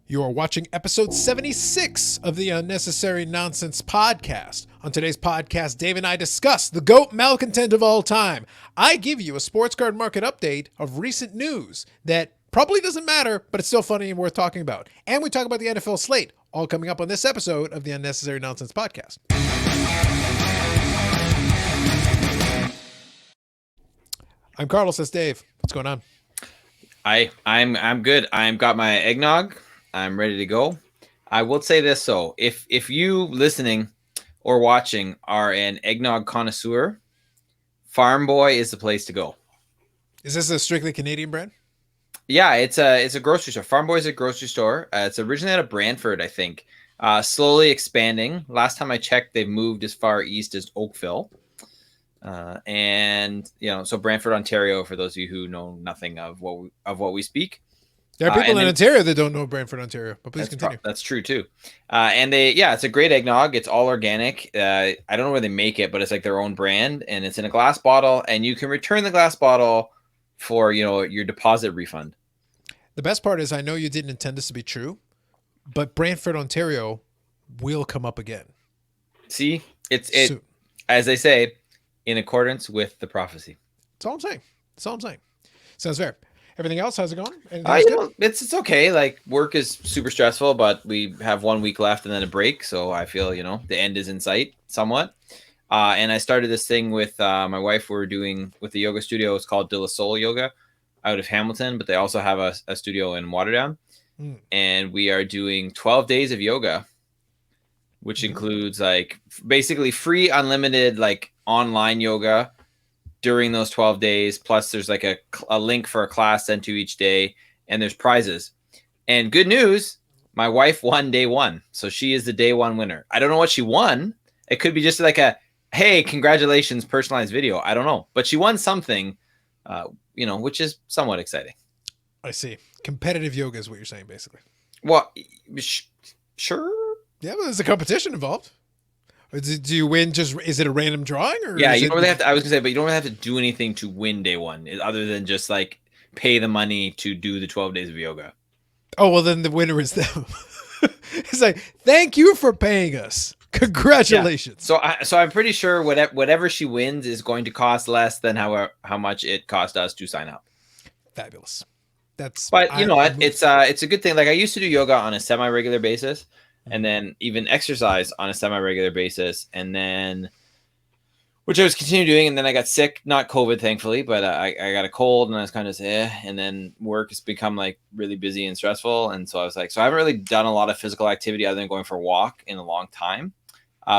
You are watching episode 76 of the Unnecessary Nonsense podcast. On today's podcast, Dave and I discuss the GOAT malcontent of all time. I give you a sports card market update of recent news that probably doesn't matter, but it's still funny and worth talking about. And we talk about the NFL slate, all coming up on this episode of the Unnecessary Nonsense podcast. I'm Carlos, that's Dave. What's going on? I'm good. I've got my eggnog. I'm ready to go. I will say this though, if you listening or watching are an eggnog connoisseur, Farm Boy is the place to go. Is this a strictly Canadian brand? Yeah, it's a grocery store. Farm Boy is a grocery store. It's originally out of Brantford, I think. Slowly expanding. Last time I checked, they've moved as far east as Oakville. And so Brantford, Ontario, for those of you who know nothing of what we speak. There are people in Ontario that don't know Brantford, Ontario, but please continue. That's true too. And it's a great eggnog. It's all organic. I don't know where they make it, but it's like their own brand, and it's in a glass bottle, and you can return the glass bottle for, your deposit refund. The best part is I know you didn't intend this to be true, but Brantford, Ontario will come up again. See, it's as they say, in accordance with the prophecy. That's all I'm saying. Sounds fair. Everything else, how's it going? It's okay. Like, work is super stressful, but we have 1 week left and then a break. So I feel, the end is in sight somewhat. And I started this thing with my wife. We're doing with the yoga studio. It's called De La Soul Yoga out of Hamilton, but they also have a studio in Waterdown. And we are doing 12 days of yoga, which includes like basically free, unlimited, like online yoga during those 12 days. Plus there's like a link for a class sent to each day, and there's prizes. And good news, my wife won day one. So she is the day one winner. I don't know what she won. It could be just like a, hey, congratulations, personalized video. I don't know, but she won something, which is somewhat exciting. I see. Competitive yoga is what you're saying, basically. Well, sure. Yeah, but there's a competition involved. Do you win? Is it a random drawing? Or yeah, you don't really have to. I was gonna say, but you don't really have to do anything to win day one, other than just like pay the money to do the 12 days of yoga. Oh well, then the winner is them. It's like, thank you for paying us. Congratulations. Yeah. So I'm pretty sure whatever she wins is going to cost less than how much it cost us to sign up. Fabulous. But you know what? It's a good thing. Like, I used to do yoga on a semi-regular basis, and then even exercise on a semi-regular basis, and then, which I was continuing doing, and then I got sick, not COVID, thankfully, but I got a cold, and I was kind of and then work has become like really busy and stressful, and so I was like, so I haven't really done a lot of physical activity other than going for a walk in a long time.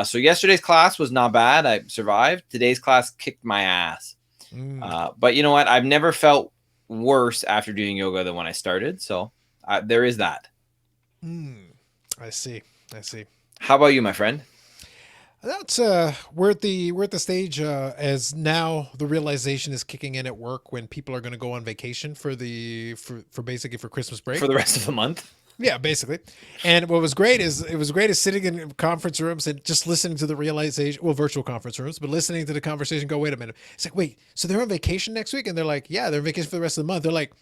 So yesterday's class was not bad. I survived. Today's class kicked my ass. But you know what? I've never felt worse after doing yoga than when I started, so there is that. I see. How about you, my friend? That's we're at the stage as now the realization is kicking in at work when people are going to go on vacation for basically for Christmas break for the rest of the month. Yeah, basically. And what was great is sitting in conference rooms and just listening to the realization, well, virtual conference rooms, but listening to the conversation go, wait a minute. It's like, wait, so they're on vacation next week? And they're like, yeah, they're on vacation for the rest of the month. They're like,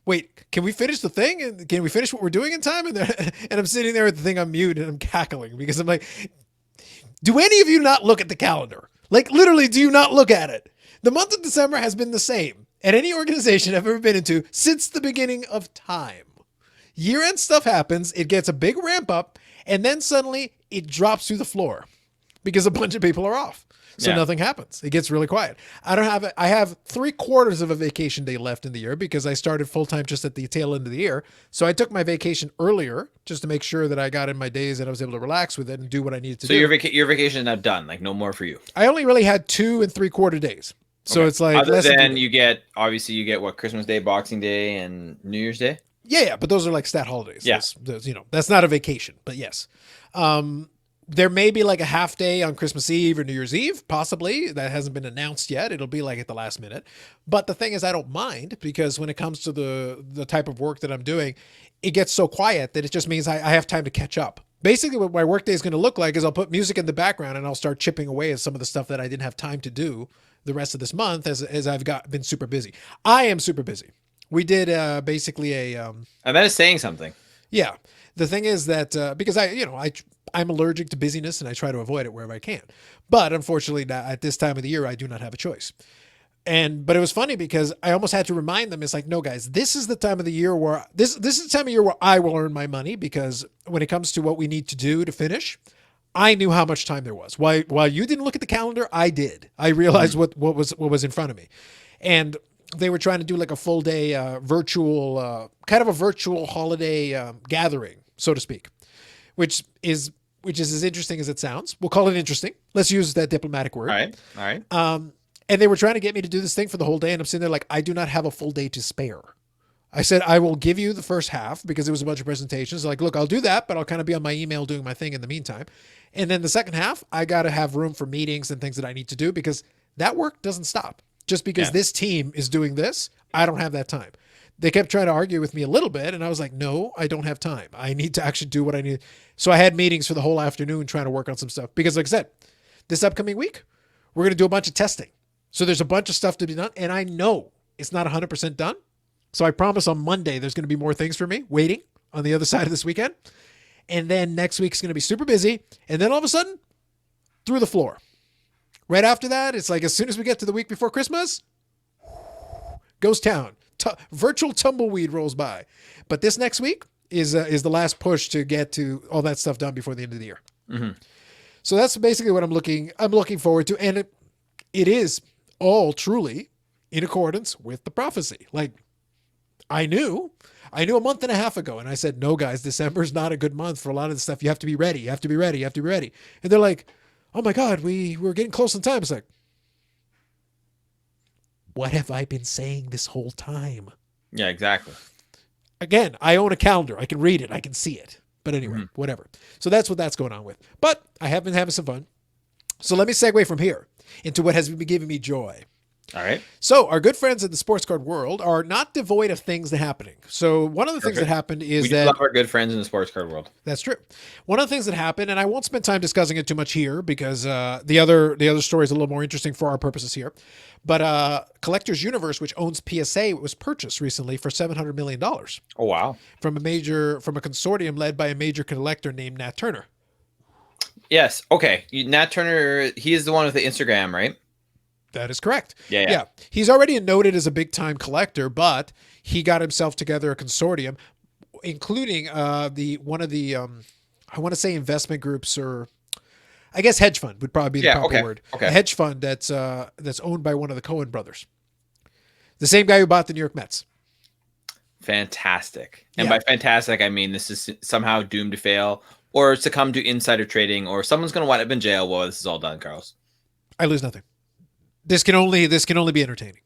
wait, can we finish the thing? And can we finish what we're doing in time? And I'm sitting there with the thing on mute and I'm cackling because I'm like, do any of you not look at the calendar? Like, literally, do you not look at it? The month of December has been the same at any organization I've ever been into since the beginning of time. Year-end stuff happens, it gets a big ramp up, and then suddenly it drops through the floor because a bunch of people are off. So nothing happens. It gets really quiet. I have 3/4 of a vacation day left in the year because I started full-time just at the tail end of the year. So I took my vacation earlier just to make sure that I got in my days and I was able to relax with it and do what I needed to do. So your vacation is now done, like no more for you. I only really had 2 3/4 days. So it's like other than you get what, Christmas Day, Boxing Day, and New Year's Day? Yeah, but those are like stat holidays. Yeah. That's not a vacation, but yes. There may be like a half day on Christmas Eve or New Year's Eve, possibly. That hasn't been announced yet. It'll be like at the last minute. But the thing is, I don't mind because when it comes to the type of work that I'm doing, it gets so quiet that it just means I have time to catch up. Basically, what my workday is going to look like is I'll put music in the background and I'll start chipping away at some of the stuff that I didn't have time to do the rest of this month as I've been super busy. I am super busy. We did basically a... And that is saying something. Yeah. The thing is that because I'm allergic to busyness and I try to avoid it wherever I can. But unfortunately, at this time of the year, I do not have a choice. But it was funny because I almost had to remind them. It's like, no, guys, this is the time of the year where this is the time of year where I will earn my money, because when it comes to what we need to do to finish, I knew how much time there was. While you didn't look at the calendar, I did. I realized what was in front of me, and they were trying to do like a full day virtual kind of a virtual holiday gathering, so to speak, which is as interesting as it sounds. We'll call it interesting. Let's use that diplomatic word. All right. And they were trying to get me to do this thing for the whole day, and I'm sitting there like, I do not have a full day to spare. I said, I will give you the first half because it was a bunch of presentations. Like, look, I'll do that, but I'll kind of be on my email doing my thing in the meantime. And then the second half, I got to have room for meetings and things that I need to do, because that work doesn't stop. Just because this team is doing this, I don't have that time. They kept trying to argue with me a little bit, and I was like, no, I don't have time. I need to actually do what I need. So I had meetings for the whole afternoon trying to work on some stuff, because like I said, this upcoming week, we're going to do a bunch of testing. So there's a bunch of stuff to be done, and I know it's not 100% done. So I promise on Monday, there's going to be more things for me waiting on the other side of this weekend. And then next week's going to be super busy. And then all of a sudden, through the floor. Right after that, it's like as soon as we get to the week before Christmas, ghost town. Virtual tumbleweed rolls by. But this next week is the last push to get to all that stuff done before the end of the year. Mm-hmm. So that's basically what I'm looking forward to. And it is all truly in accordance with the prophecy. Like, I knew a month and a half ago, and I said, no, guys, December's not a good month for a lot of the stuff. You have to be ready. You have to be ready. You have to be ready. And they're like, oh my God, we're getting close on time. It's like, what have I been saying this whole time? Yeah, exactly. Again, I own a calendar. I can read it. I can see it. But anyway, whatever. So that's what that's going on with. But I have been having some fun. So let me segue from here into what has been giving me joy. All right. So our good friends in the sports card world are not devoid of things happening. So one of the things that happened is we love our good friends in the sports card world. That's true. One of the things that happened, and I won't spend time discussing it too much here because the other story is a little more interesting for our purposes here. But Collectors Universe, which owns PSA, was purchased recently for $700 million. Oh, wow. From a consortium led by a major collector named Nat Turner. Yes. Okay. Nat Turner, he is the one with the Instagram, right? That is correct. Yeah. He's already noted as a big time collector, but he got himself together a consortium, including one of the I want to say investment groups, or I guess hedge fund would probably be the proper word. Okay. A hedge fund that's owned by one of the Cohen brothers, the same guy who bought the New York Mets. Fantastic. And by fantastic, I mean this is somehow doomed to fail or succumb to insider trading, or someone's going to wind up in jail while this is all done, Carlos. I lose nothing. This can only be entertaining.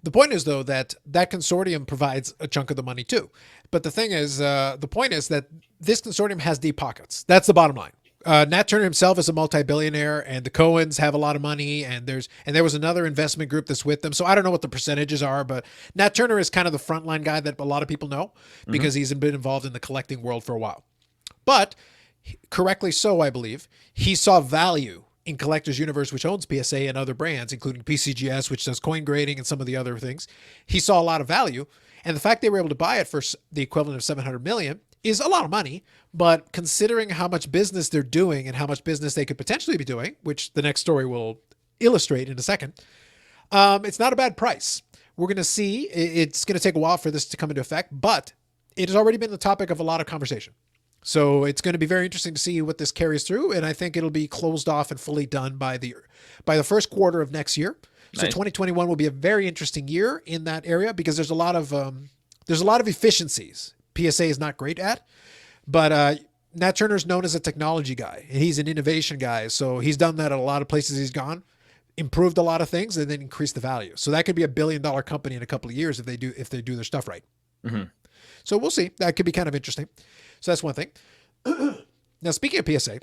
The point is, though, that consortium provides a chunk of the money too. But the thing is, the point is that this consortium has deep pockets. That's the bottom line. Nat Turner himself is a multi-billionaire, and the Cohens have a lot of money, and there was another investment group that's with them. So I don't know what the percentages are, but Nat Turner is kind of the frontline guy that a lot of people know because he's been involved in the collecting world for a while. But correctly so, I believe, he saw value in Collectors Universe, which owns PSA and other brands, including PCGS, which does coin grading and some of the other things. He saw a lot of value, and the fact they were able to buy it for the equivalent of $700 million is a lot of money. But considering how much business they're doing and how much business they could potentially be doing, which the next story will illustrate in a second, it's not a bad price. We're going to see. It's going to take a while for this to come into effect, but it has already been the topic of a lot of conversation. So it's going to be very interesting to see what this carries through, and I think it'll be closed off and fully done by the first quarter of next year. So nice. 2021 will be a very interesting year in that area because there's a lot of efficiencies PSA is not great at, but Nat Turner's known as a technology guy and he's an innovation guy. So he's done that at a lot of places he's gone, improved a lot of things, and then increased the value. So that could be $1 billion company in a couple of years if they do their stuff right. Mm-hmm. So we'll see. That could be kind of interesting. So that's one thing. Now, speaking of PSA,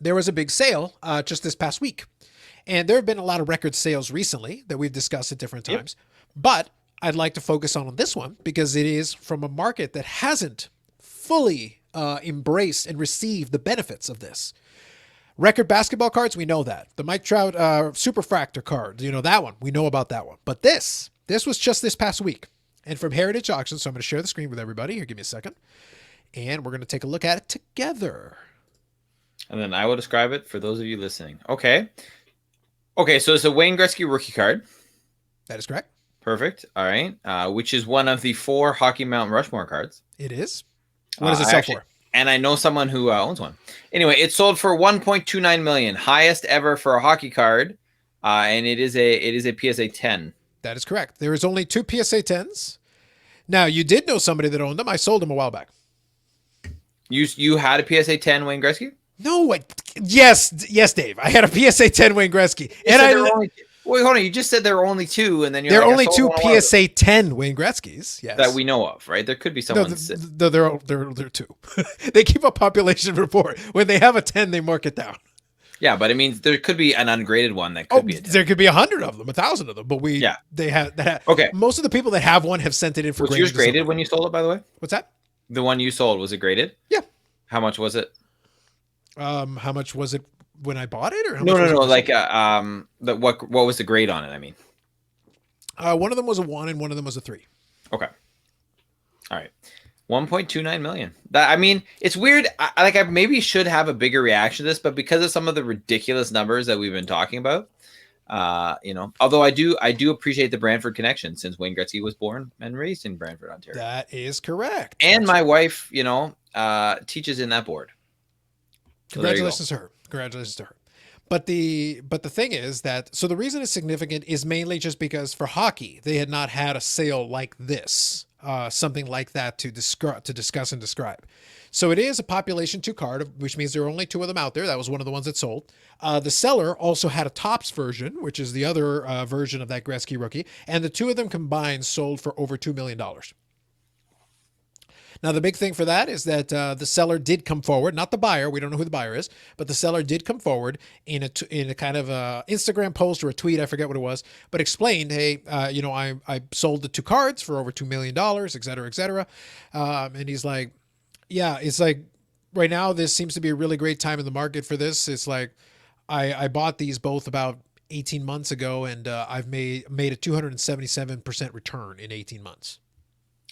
there was a big sale just this past week. And there have been a lot of record sales recently that we've discussed at different times. Yep. But I'd like to focus on this one because it is from a market that hasn't fully embraced and received the benefits of this. Record basketball cards, we know that. The Mike Trout Superfractor card, that one. We know about that one. But this was just this past week. And from Heritage Auctions, so I'm going to share the screen with everybody. Here, give me a second. and we're going to take a look at it together. And then I will describe it for those of you listening. Okay. So it's a Wayne Gretzky rookie card. That is correct. Perfect. All right. Which is one of the 4 Hockey Mount Rushmore cards. It is. What does it sell for? And I know someone who owns one. Anyway, it sold for $1.29 million, highest ever for a hockey card, and it is a PSA 10. That is correct. There is only 2 PSA 10s. Now, you did know somebody that owned them. I sold them a while back. You had a PSA 10 Wayne Gretzky? No, yes, Dave. I had a PSA 10 Wayne Gretzky, wait, hold on. You just said there were only 2, and then there are only 2 PSA 10 Wayne Gretzkys. Yes, that we know of, right? There could be someone. No, there are 2. They keep a population report. When they have a 10, they mark it down. Yeah, but it means there could be an ungraded one that could be. There could be 100 of them, 1,000 of them. But they have that. Okay. Most of the people that have one have sent it in for. Was yours graded when you sold it? By the way, what's that? The one you sold, was it graded? Yeah. How much was it? How much was it when I bought it, or how no? Like, what was the grade on it? I mean, one of them was a 1 and one of them was a 3. Okay. All right. 1.29 million. I mean, it's weird. I maybe should have a bigger reaction to this, but because of some of the ridiculous numbers that we've been talking about, although I do appreciate the Brantford connection, since Wayne Gretzky was born and raised in Brantford, Ontario. That is correct. And my wife, teaches in that board. So Congratulations to her. But the thing is that, so the reason it's significant is mainly just because for hockey, they had not had a sale like this, something like that to discuss and describe. So it is a population 2 card, which means there are only 2 of them out there. That was one of the ones that sold. The seller also had a Topps version, which is the other version of that Gretzky rookie. And the 2 of them combined sold for over $2 million. Now, the big thing for that is that the seller did come forward, not the buyer. We don't know who the buyer is, but the seller did come forward in a kind of a Instagram post or a tweet. I forget what it was, but explained, hey, I sold the 2 cards for over $2 million, et cetera, et cetera. And he's like, yeah, it's like right now, this seems to be a really great time in the market for this. It's like I bought these both about 18 months ago, and I've made a 277% return in 18 months.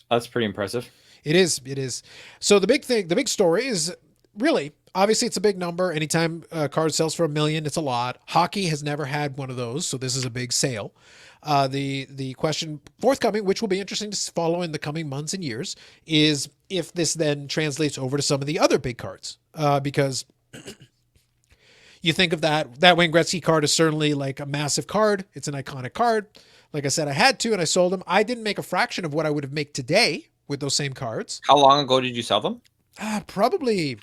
That's pretty impressive. It is. So the big story is really, obviously it's a big number. Anytime a card sells for $1 million, it's a lot. Hockey has never had one of those, so this is a big sale. The question forthcoming, which will be interesting to follow in the coming months and years, is if this then translates over to some of the other big cards, because you think of that Wayne Gretzky card is certainly like a massive card. It's an iconic card. Like I said, I had to, and I sold them. I didn't make a fraction of what I would have made today with those same cards. How long ago did you sell them? Probably,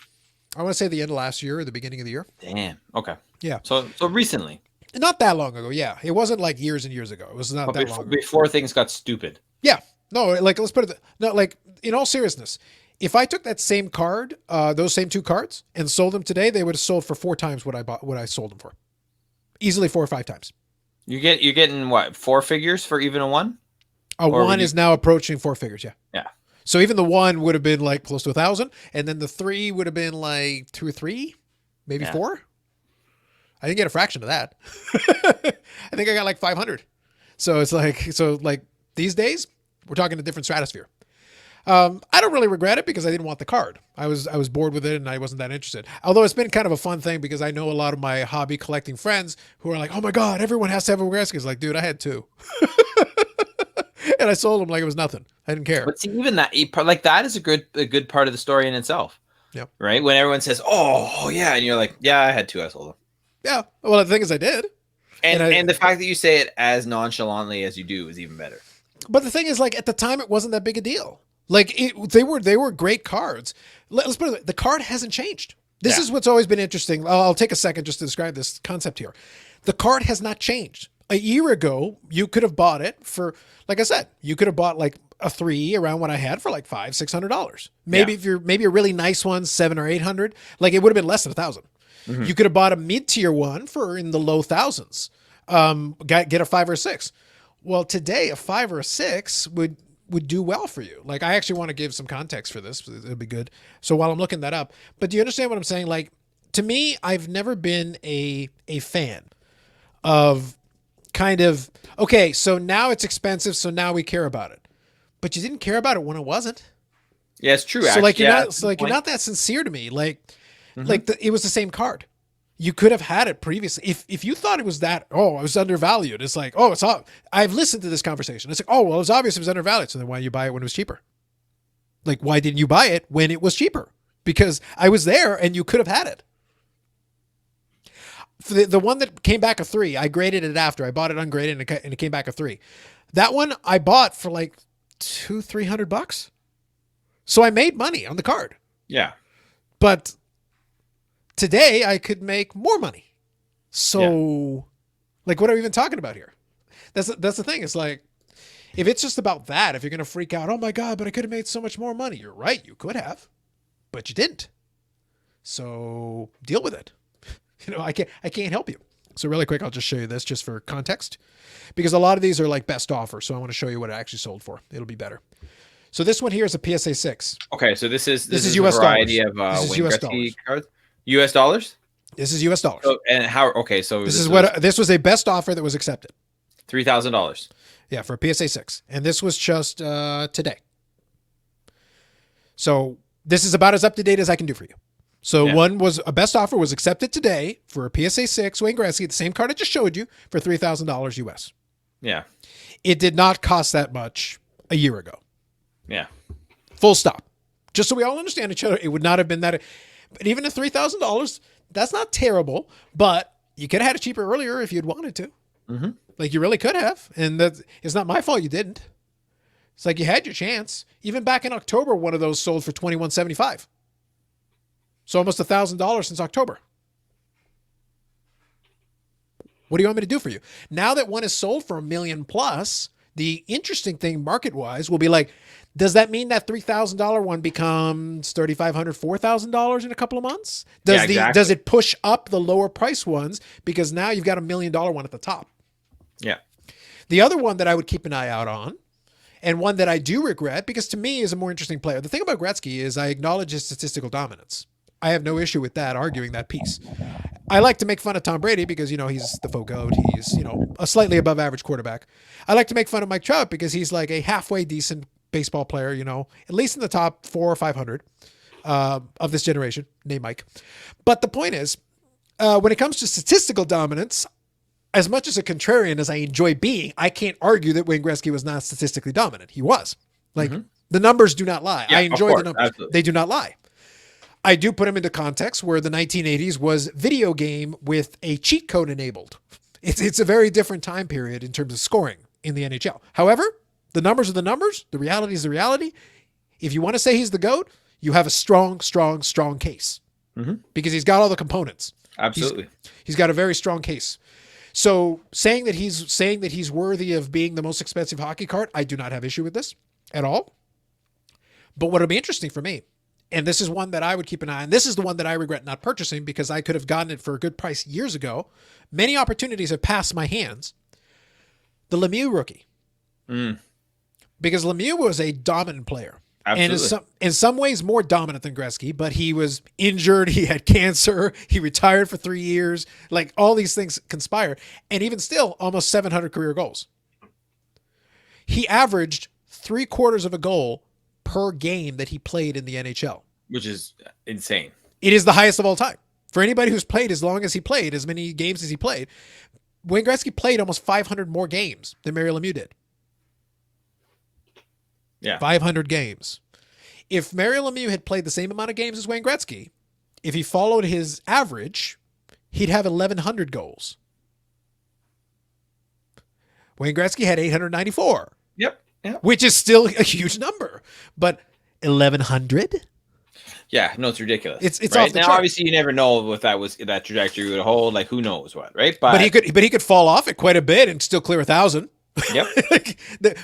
I want to say the end of last year or the beginning of the year. Damn. Okay. Yeah. So recently. Not that long ago. Yeah. It wasn't like years and years ago. It was not that long ago. Before things got stupid. Yeah. No, like let's put it. No, like in all seriousness, if I took that same card, those same 2 cards, and sold them today, they would have sold for 4 times what I sold them for. Easily 4 or 5 times. You're getting what, 4 figures for even a 1? A 1 is now approaching 4 figures. Yeah. Yeah. So even the 1 would have been like close to 1,000, and then the 3 would have been like 2 or 3, maybe 4. I didn't get a fraction of that. I think I got like 500. So it's like these days we're talking a different stratosphere. I don't really regret it because I didn't want the card. I was bored with it and I wasn't that interested. Although it's been kind of a fun thing because I know a lot of my hobby collecting friends who are like, "Oh my God, everyone has to have a Gretzky." It's like, dude, I had 2. And I sold them like it was nothing. I didn't care. But see, even that, like that is a good part of the story in itself. Yep. Right? When everyone says, "Oh yeah," and you're like, "Yeah, I had 2. I sold them." Yeah. Well, the thing is, I did. And the fact that you say it as nonchalantly as you do is even better. But the thing is, like at the time, it wasn't that big a deal. Like they were great cards. Let's put it this way, the card hasn't changed. This is what's always been interesting. I'll take a second just to describe this concept here. The card has not changed. A year ago, you could have bought it for, like I said, you could have bought like a 3 around what I had for like $500-$600. Maybe if you're a really nice one, $700 or $800, like it would have been less than 1,000. Mm-hmm. You could have bought a mid-tier one for in the low thousands. Get a 5 or 6. Well, today a 5 or a 6 would do well for you. Like I actually want to give some context for this. It'll be good. So while I'm looking that up, but do you understand what I'm saying? Like to me, I've never been a fan of kind of, okay, so now it's expensive, so now we care about it. But you didn't care about it when it wasn't. Yeah, it's true. So Actually, like you're yeah, not that's a so good like you're point. not that sincere to me. Mhm. It was the same card. You could have had it previously. If you thought it was that, oh, it was undervalued. It's like, oh, it's all. I've listened to this conversation. It's like, oh, well, it was obvious it was undervalued. So then why did you buy it when it was cheaper? Like, why didn't you buy it when it was cheaper? Because I was there and you could have had it. For the one that came back a 3, I graded it after. I bought it ungraded and it came back a 3. That one I bought for like $200-300. So I made money on the card. Yeah. But today I could make more money. So, like, what are we even talking about here? That's the thing. It's like, if it's just about that, if you're going to freak out, oh my God, but I could have made so much more money. You're right. You could have, but you didn't. So deal with it. I can't help you. So really quick, I'll just show you this just for context, because a lot of these are like best offer. So I want to show you what it actually sold for. It'll be better. So this one here is a PSA 6. Okay, so this is is a US variety dollars. of This is Wayne US Gretzky dollars. cards. US dollars. This is US dollars. So, and how? Okay, so This was a best offer that was accepted. $3,000. Yeah, for a PSA 6. And this was just today. So this is about as up to date as I can do for you. So one was a best offer was accepted today for a PSA 6 Wayne Gretzky, the same card I just showed you, for $3,000 US. Yeah. It did not cost that much a year ago. Yeah. Full stop. Just so we all understand each other, it would not have been that. But even at $3,000, that's not terrible. But you could have had it cheaper earlier if you'd wanted to. Mm-hmm. Like you really could have. And it's not my fault you didn't. It's like you had your chance. Even back in October, one of those sold for $2,175. So almost $1,000 since October. What do you want me to do for you? Now that one is sold for $1 million plus, the interesting thing market-wise will be like, does that mean that $3,000 one becomes $3,500, $4,000 in a couple of months? Does it push up the lower price ones because now you've got $1 million one at the top? Yeah. The other one that I would keep an eye out on, and one that I do regret because to me is a more interesting player. The thing about Gretzky is I acknowledge his statistical dominance. I have no issue with that, arguing that piece. I like to make fun of Tom Brady because, he's the faux goat. He's, a slightly above average quarterback. I like to make fun of Mike Trout because he's like a halfway decent baseball player, at least in the top 400 or 500 of this generation, name Mike. But the point is, when it comes to statistical dominance, as much as a contrarian as I enjoy being, I can't argue that Wayne Gretzky was not statistically dominant. He was. Like, the numbers do not lie. Yeah, I enjoy the numbers. Absolutely. They do not lie. I do put him into context where the 1980s was video game with a cheat code enabled. It's a very different time period in terms of scoring in the NHL. However, the numbers are the numbers. The reality is the reality. If you want to say he's the GOAT, you have a strong, strong, strong case because he's got all the components. Absolutely. He's got a very strong case. So saying that he's worthy of being the most expensive hockey card, I do not have issue with this at all. But what'll be interesting for me, and this is one that I would keep an eye on. This is the one that I regret not purchasing because I could have gotten it for a good price years ago. Many opportunities have passed my hands. The Lemieux rookie. Because Lemieux was a dominant player. Absolutely. And in some ways more dominant than Gretzky, but he was injured. He had cancer. He retired for 3 years. Like all these things conspired. And even still, almost 700 career goals. He averaged 3/4 of a goal per game that he played in the NHL. Which is insane. It is the highest of all time. For anybody who's played as long as he played, as many games as he played, Wayne Gretzky played almost 500 more games than Mario Lemieux did. Yeah. 500 games. If Mario Lemieux had played the same amount of games as Wayne Gretzky, if he followed his average, he'd have 1,100 goals. Wayne Gretzky had 894. Yep. Which is still a huge number. But 1,100? Yeah, no, it's ridiculous. It's right? off the now. chart. Obviously, you never know if that trajectory would hold. Like, who knows what, right? But he could fall off it quite a bit and still clear 1,000. Yep.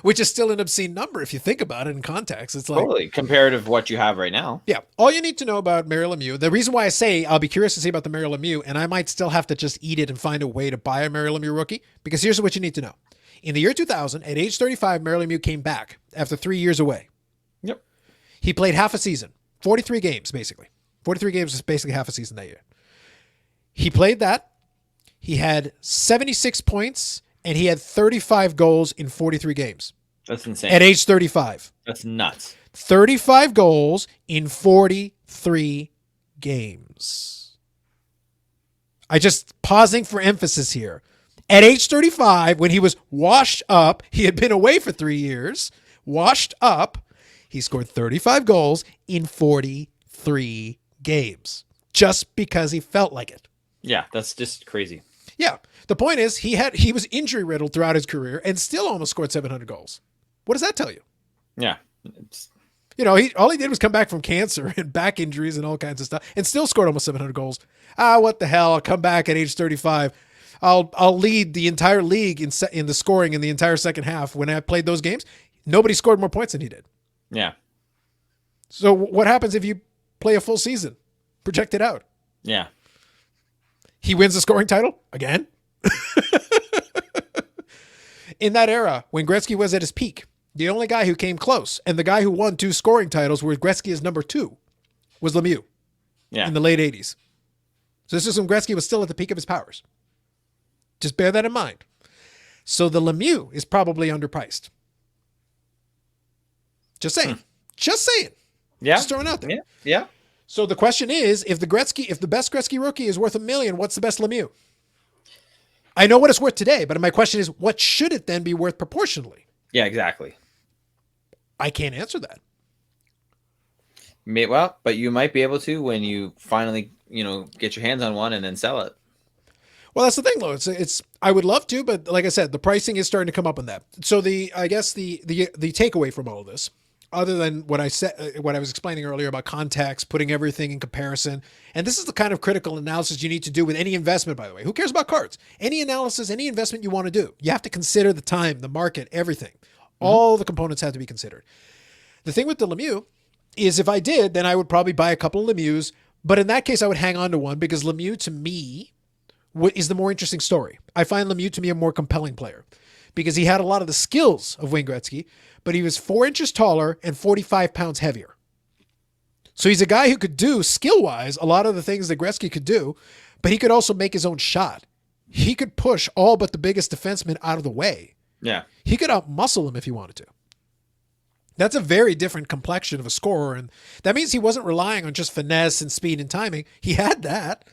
Which is still an obscene number if you think about it in context. It's like totally comparative to what you have right now. Yeah. All you need to know about Mario Lemieux, the reason why I say I'll be curious to see about the Mario Lemieux, and I might still have to just eat it and find a way to buy a Mario Lemieux rookie, because here's what you need to know. In the year 2000, at age 35, Mario Lemieux came back after 3 years away. Yep. He played half a season, 43 games, basically. 43 games is basically half a season that year. He played that. He had 76 points, and he had 35 goals in 43 games. That's insane. At age 35. That's nuts. 35 goals in 43 games. I just pausing for emphasis here. At age 35, when he was washed up, he had been away for 3 years, washed up, he scored 35 goals in 43 games just because he felt like it. Yeah, that's just crazy. Yeah. The point is he was injury riddled throughout his career and still almost scored 700 goals. What does that tell you? Yeah. All he did was come back from cancer and back injuries and all kinds of stuff and still scored almost 700 goals. What the hell? I'll come back at age 35. I'll lead the entire league in the scoring in the entire second half. When I played those games, nobody scored more points than he did. Yeah. So what happens if you play a full season? Project it out. Yeah. He wins the scoring title again. In that era, when Gretzky was at his peak, the only guy who came close and the guy who won 2 scoring titles where Gretzky is number 2 was Lemieux in the late 80s. So this is when Gretzky was still at the peak of his powers. Just bear that in mind. So the Lemieux is probably underpriced. Just saying. Just saying. Yeah. Just throwing it out there. Yeah. Yeah. So the question is, if the best Gretzky rookie is worth $1 million, what's the best Lemieux? I know what it's worth today, but my question is, what should it then be worth proportionally? Yeah, exactly. I can't answer that. Well, but you might be able to when you finally, get your hands on one and then sell it. Well, that's the thing, though. It's I would love to, but like I said, the pricing is starting to come up on that. So I guess the takeaway from all of this, other than what I said, what I was explaining earlier about context, putting everything in comparison, and this is the kind of critical analysis you need to do with any investment, by the way. Who cares about cards? Any analysis, any investment you want to do, you have to consider the time, the market, everything. All the components have to be considered. The thing with the Lemieux is if I did, then I would probably buy a couple of Lemieux, but in that case, I would hang on to one because Lemieux, to me, is the more interesting story. I find Lemieux to be a more compelling player because he had a lot of the skills of Wayne Gretzky, but he was 4 inches taller and 45 pounds heavier. So he's a guy who could do, skill-wise, a lot of the things that Gretzky could do, but he could also make his own shot. He could push all but the biggest defenseman out of the way. Yeah. He could out-muscle him if he wanted to. That's a very different complexion of a scorer, and that means he wasn't relying on just finesse and speed and timing. He had that,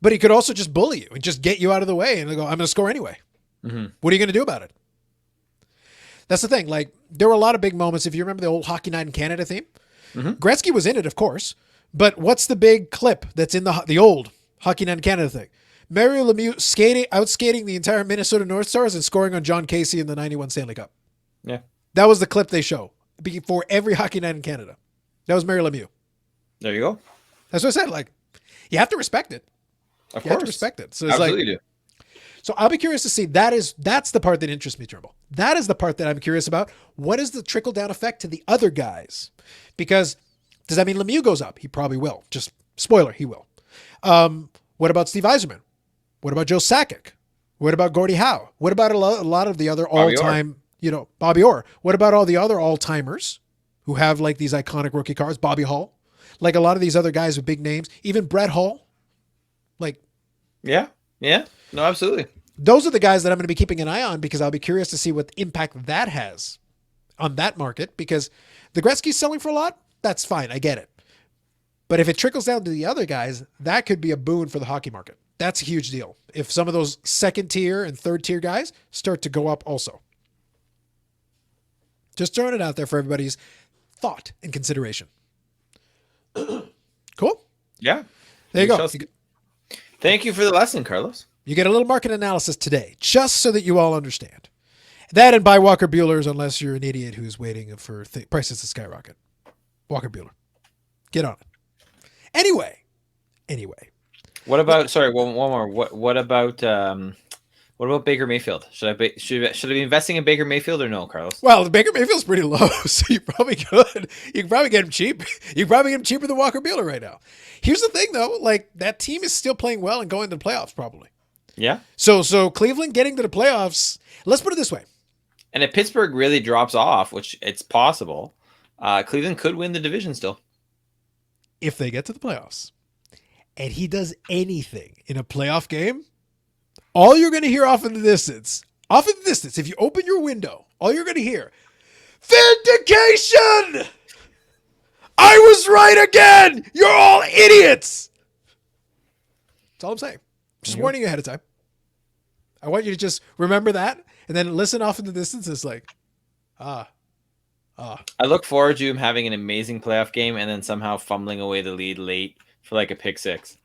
but he could also just bully you and just get you out of the way and go, I'm going to score anyway. Mm-hmm. What are you going to do about it? That's the thing. Like, there were a lot of big moments. If you remember the old Hockey Night in Canada theme, Gretzky was in it, of course, but what's the big clip that's in the old Hockey Night in Canada thing? Mario Lemieux out-skating the entire Minnesota North Stars and scoring on John Casey in the 91 Stanley Cup. Yeah. That was the clip they show before every Hockey Night in Canada. That was Mario Lemieux. There you go. That's what I said. Like, you have to respect it. Of You course. have to respect it. So it's Absolutely like, do. So I'll be curious to see. That's the part that interests me, Trimble. That is the part that I'm curious about. What is the trickle-down effect to the other guys? Because does that mean Lemieux goes up? He probably will. Just spoiler, he will. What about Steve Yzerman? What about Joe Sakic? What about Gordie Howe? What about a lot of the other all-time, Bobby Orr? What about all the other all-timers who have like these iconic rookie cards? Bobby Hull? Like a lot of these other guys with big names, even Brett Hull. Like, yeah. No, absolutely. Those are the guys that I'm going to be keeping an eye on because I'll be curious to see what impact that has on that market because the Gretzky's selling for a lot. That's fine. I get it. But if it trickles down to the other guys, that could be a boon for the hockey market. That's a huge deal. If some of those second tier and third tier guys start to go up also. Just throwing it out there for everybody's thought and consideration. Cool? Yeah. There you go. Thank you for the lesson, Carlos. You get a little market analysis today, just so that you all understand. That and buy Walker Bueller's unless you're an idiot who's waiting for prices to skyrocket. Walker Bueller. Get on it. Anyway. What about, sorry, one more. What about Baker Mayfield? Should I be investing in Baker Mayfield or no, Carlos? Well, the Baker Mayfield's pretty low, so you probably could. You can probably get him cheap. You can probably get him cheaper than Walker Bueller right now. Here's the thing, though. Like, that team is still playing well and going to the playoffs, probably. Yeah. So Cleveland getting to the playoffs, let's put it this way. And if Pittsburgh really drops off, which it's possible, Cleveland could win the division still. If they get to the playoffs and he does anything in a playoff game, all you're going to hear off in the distance, if you open your window, all you're going to hear, vindication! was right again. You're all idiots. That's all I'm saying. Just warning you ahead of time. I want you to just remember that and then listen off in the distance. It's like, I look forward to him having an amazing playoff game and then somehow fumbling away the lead late for like a pick six.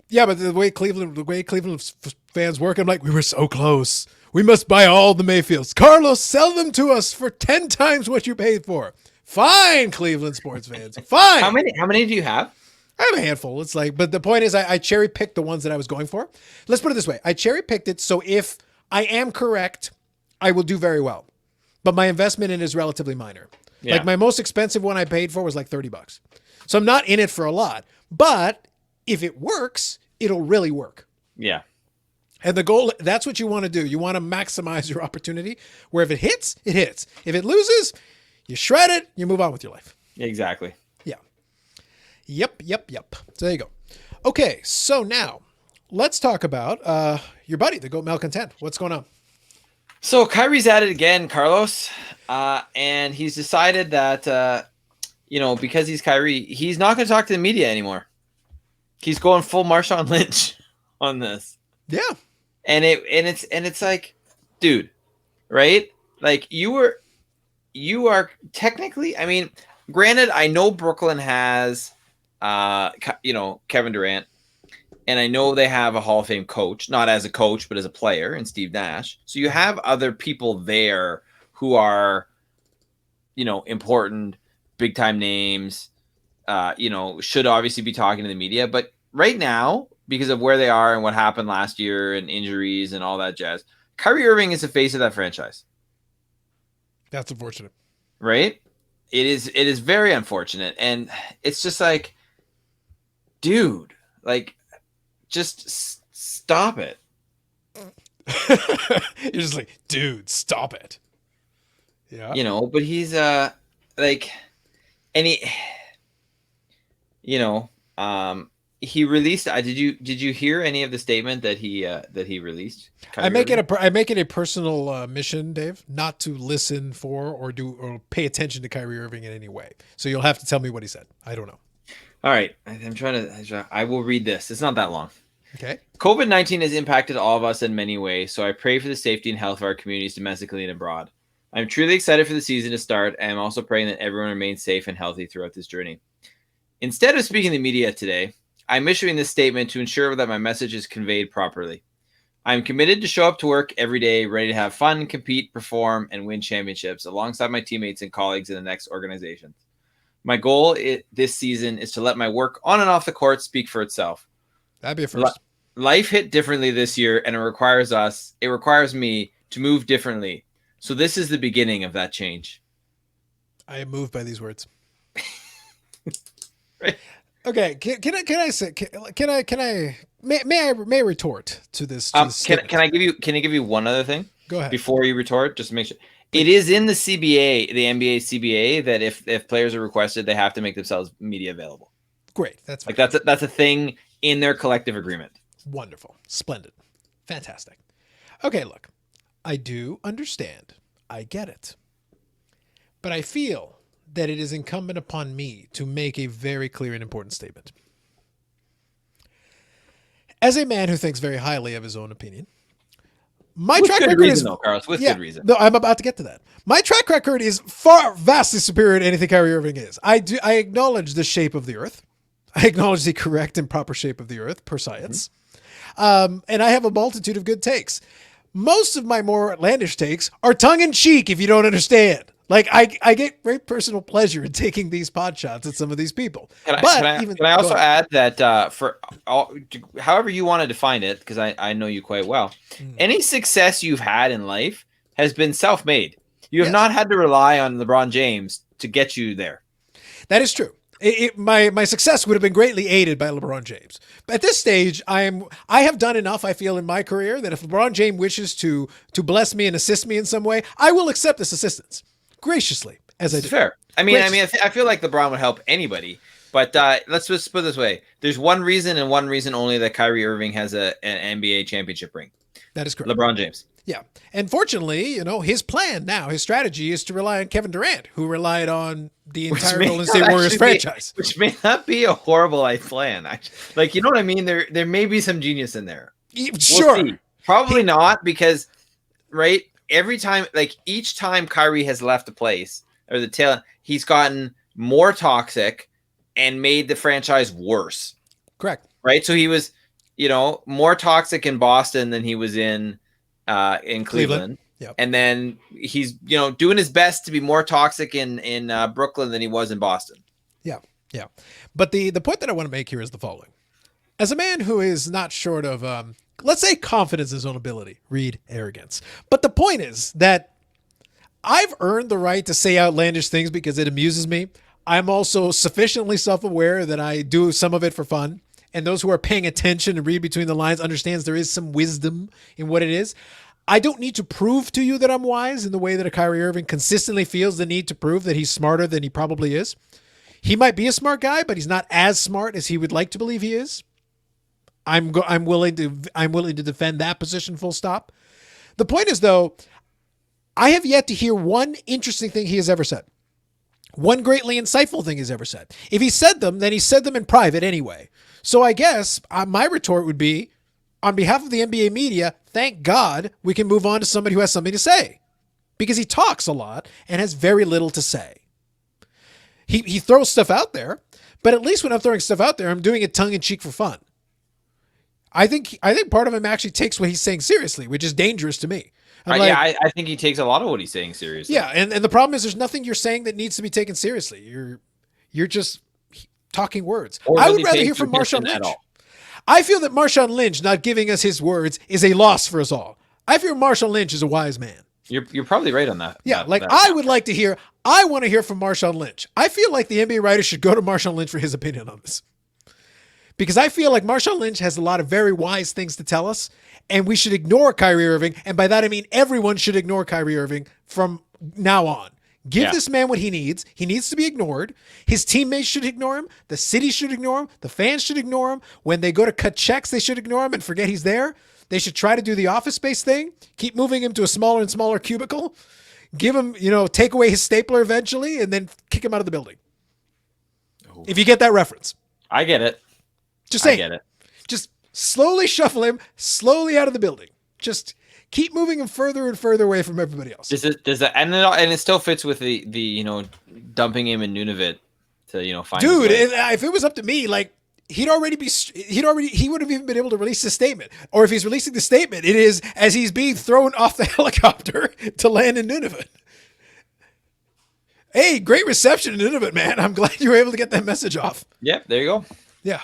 Yeah, but the way Cleveland fans work, I'm like, we were so close. We must buy all the Mayfields. Carlos, sell them to us for 10 times what you paid for. Fine, Cleveland sports fans. Fine. How many do you have? I have a handful. It's like, but the point is I cherry picked the ones that I was going for. Let's put it this way. I cherry picked it. So if I am correct, I will do very well, but my investment in it is relatively minor. Yeah. Like my most expensive one I paid for was like $30. So I'm not in it for a lot, but if it works, it'll really work. Yeah. And the goal, that's what you want to do. You want to maximize your opportunity where if it hits, it hits. If it loses, you shred it, you move on with your life. Exactly. Yeah. Yep. So there you go. Okay, so now let's talk about your buddy, the Goat Malcontent. What's going on? So Kyrie's at it again, Carlos, and he's decided that because he's Kyrie, he's not going to talk to the media anymore. He's going full Marshawn Lynch on this. Yeah, and it's like, dude, right? Like you are technically. I mean, granted, I know Brooklyn has, Kevin Durant. And I know they have a Hall of Fame coach, not as a coach, but as a player, and Steve Nash. So you have other people there who are, important, big time names, should obviously be talking to the media. But right now, because of where they are and what happened last year and injuries and all that jazz, Kyrie Irving is the face of that franchise. That's unfortunate. Right? It is very unfortunate. And it's just like, dude, like, just stop it. You're just like, dude, stop it. Yeah. But he's like, and he released. Did you hear any of the statement that he released? I make it a personal mission, Dave, not to listen for or pay attention to Kyrie Irving in any way. So you'll have to tell me what he said. I don't know. All right, I will read this. It's not that long. Okay. COVID-19 has impacted all of us in many ways, so I pray for the safety and health of our communities domestically and abroad. I'm truly excited for the season to start, and I'm also praying that everyone remains safe and healthy throughout this journey. Instead of speaking to the media today, I'm issuing this statement to ensure that my message is conveyed properly. I'm committed to show up to work every day, ready to have fun, compete, perform, and win championships alongside my teammates and colleagues in the next organizations. My goal this season is to let my work on and off the court speak for itself. That'd be a first. Life hit differently this year, and it requires me to move differently. So this is the beginning of that change. I am moved by these words. Right. Okay, may I retort to this? Can I give you one other thing? Go ahead. Before you retort, just to make sure. It is in the CBA, the NBA CBA, that if players are requested, they have to make themselves media available. Great. That's fine. Like that's a thing in their collective agreement. Wonderful. Splendid. Fantastic. Okay, look, I do understand. I get it. But I feel that it is incumbent upon me to make a very clear and important statement. As a man who thinks very highly of his own opinion, my track record is Carlos, with good reason. No, I'm about to get to that. My track record is vastly superior to anything Kyrie Irving is. I acknowledge the shape of the earth. I acknowledge the correct and proper shape of the earth per science. And I have a multitude of good takes. Most of my more outlandish takes are tongue-in-cheek, if you don't understand. Like, I get great personal pleasure in taking these pot shots at some of these people. Can I also add that for however you want to define it, because I know you quite well, any success you've had in life has been self-made. You have not had to rely on LeBron James to get you there. That is true. My success would have been greatly aided by LeBron James. But at this stage, I have done enough, I feel, in my career that if LeBron James wishes to bless me and assist me in some way, I will accept this assistance graciously, as I do. Fair. I feel like LeBron would help anybody. But let's just put it this way. There's one reason and one reason only that Kyrie Irving has an NBA championship ring. That is correct. LeBron James. Yeah. And fortunately, his plan now, his strategy is to rely on Kevin Durant, who relied on the entire Golden State Warriors franchise. Which may not be a horrible plan. Like, you know what I mean? There may be some genius in there. Sure. We'll see. Probably not, because, right, every time, like, each time Kyrie has left the place, or the tail, he's gotten more toxic and made the franchise worse. Correct. Right? So he was, more toxic in Boston than he was in Cleveland. Yep. And then he's, doing his best to be more toxic in Brooklyn than he was in Boston. Yeah. Yeah. But the point that I want to make here is the following. As a man who is not short of, let's say, confidence in his own ability, read arrogance. But the point is that I've earned the right to say outlandish things because it amuses me. I'm also sufficiently self-aware that I do some of it for fun. And those who are paying attention and read between the lines understands there is some wisdom in what it is. I don't need to prove to you that I'm wise in the way that a Kyrie Irving consistently feels the need to prove that he's smarter than he probably is. He might be a smart guy, but he's not as smart as he would like to believe he is. I'm willing to defend that position, full stop. The point is, though, I have yet to hear one interesting thing he has ever said. One greatly insightful thing he's ever said. If he said them, then he said them in private anyway. So I guess my retort would be, on behalf of the NBA media, thank God we can move on to somebody who has something to say. Because he talks a lot and has very little to say. He throws stuff out there, but at least when I'm throwing stuff out there, I'm doing it tongue-in-cheek for fun. I think part of him actually takes what he's saying seriously, which is dangerous to me. I think he takes a lot of what he's saying seriously. Yeah, and the problem is there's nothing you're saying that needs to be taken seriously. You're just talking words. I would rather hear from Marshawn Lynch. I feel that Marshawn Lynch not giving us his words is a loss for us all. I feel Marshawn Lynch is a wise man. You're probably right on that. Yeah, I want to hear from Marshawn Lynch. I feel like the NBA writers should go to Marshawn Lynch for his opinion on this. Because I feel like Marshawn Lynch has a lot of very wise things to tell us, and we should ignore Kyrie Irving. And by that, I mean everyone should ignore Kyrie Irving from now on. Give this man what he needs. He needs to be ignored. His teammates should ignore him. The city should ignore him. The fans should ignore him. When they go to cut checks, they should ignore him and forget he's there. They should try to do the Office Space thing. Keep moving him to a smaller and smaller cubicle. Give him, take away his stapler eventually, and then kick him out of the building. Oh. If you get that reference. I get it. Just saying. I get it. Just slowly shuffle him slowly out of the building. Just keep moving him further and further away from everybody else. And it still fits with the dumping him in Nunavut to find. Dude, if it was up to me, like he would have even been able to release the statement. Or if he's releasing the statement, it is as he's being thrown off the helicopter to land in Nunavut. Hey, great reception in Nunavut, man. I'm glad you were able to get that message off. Yep, there you go. Yeah.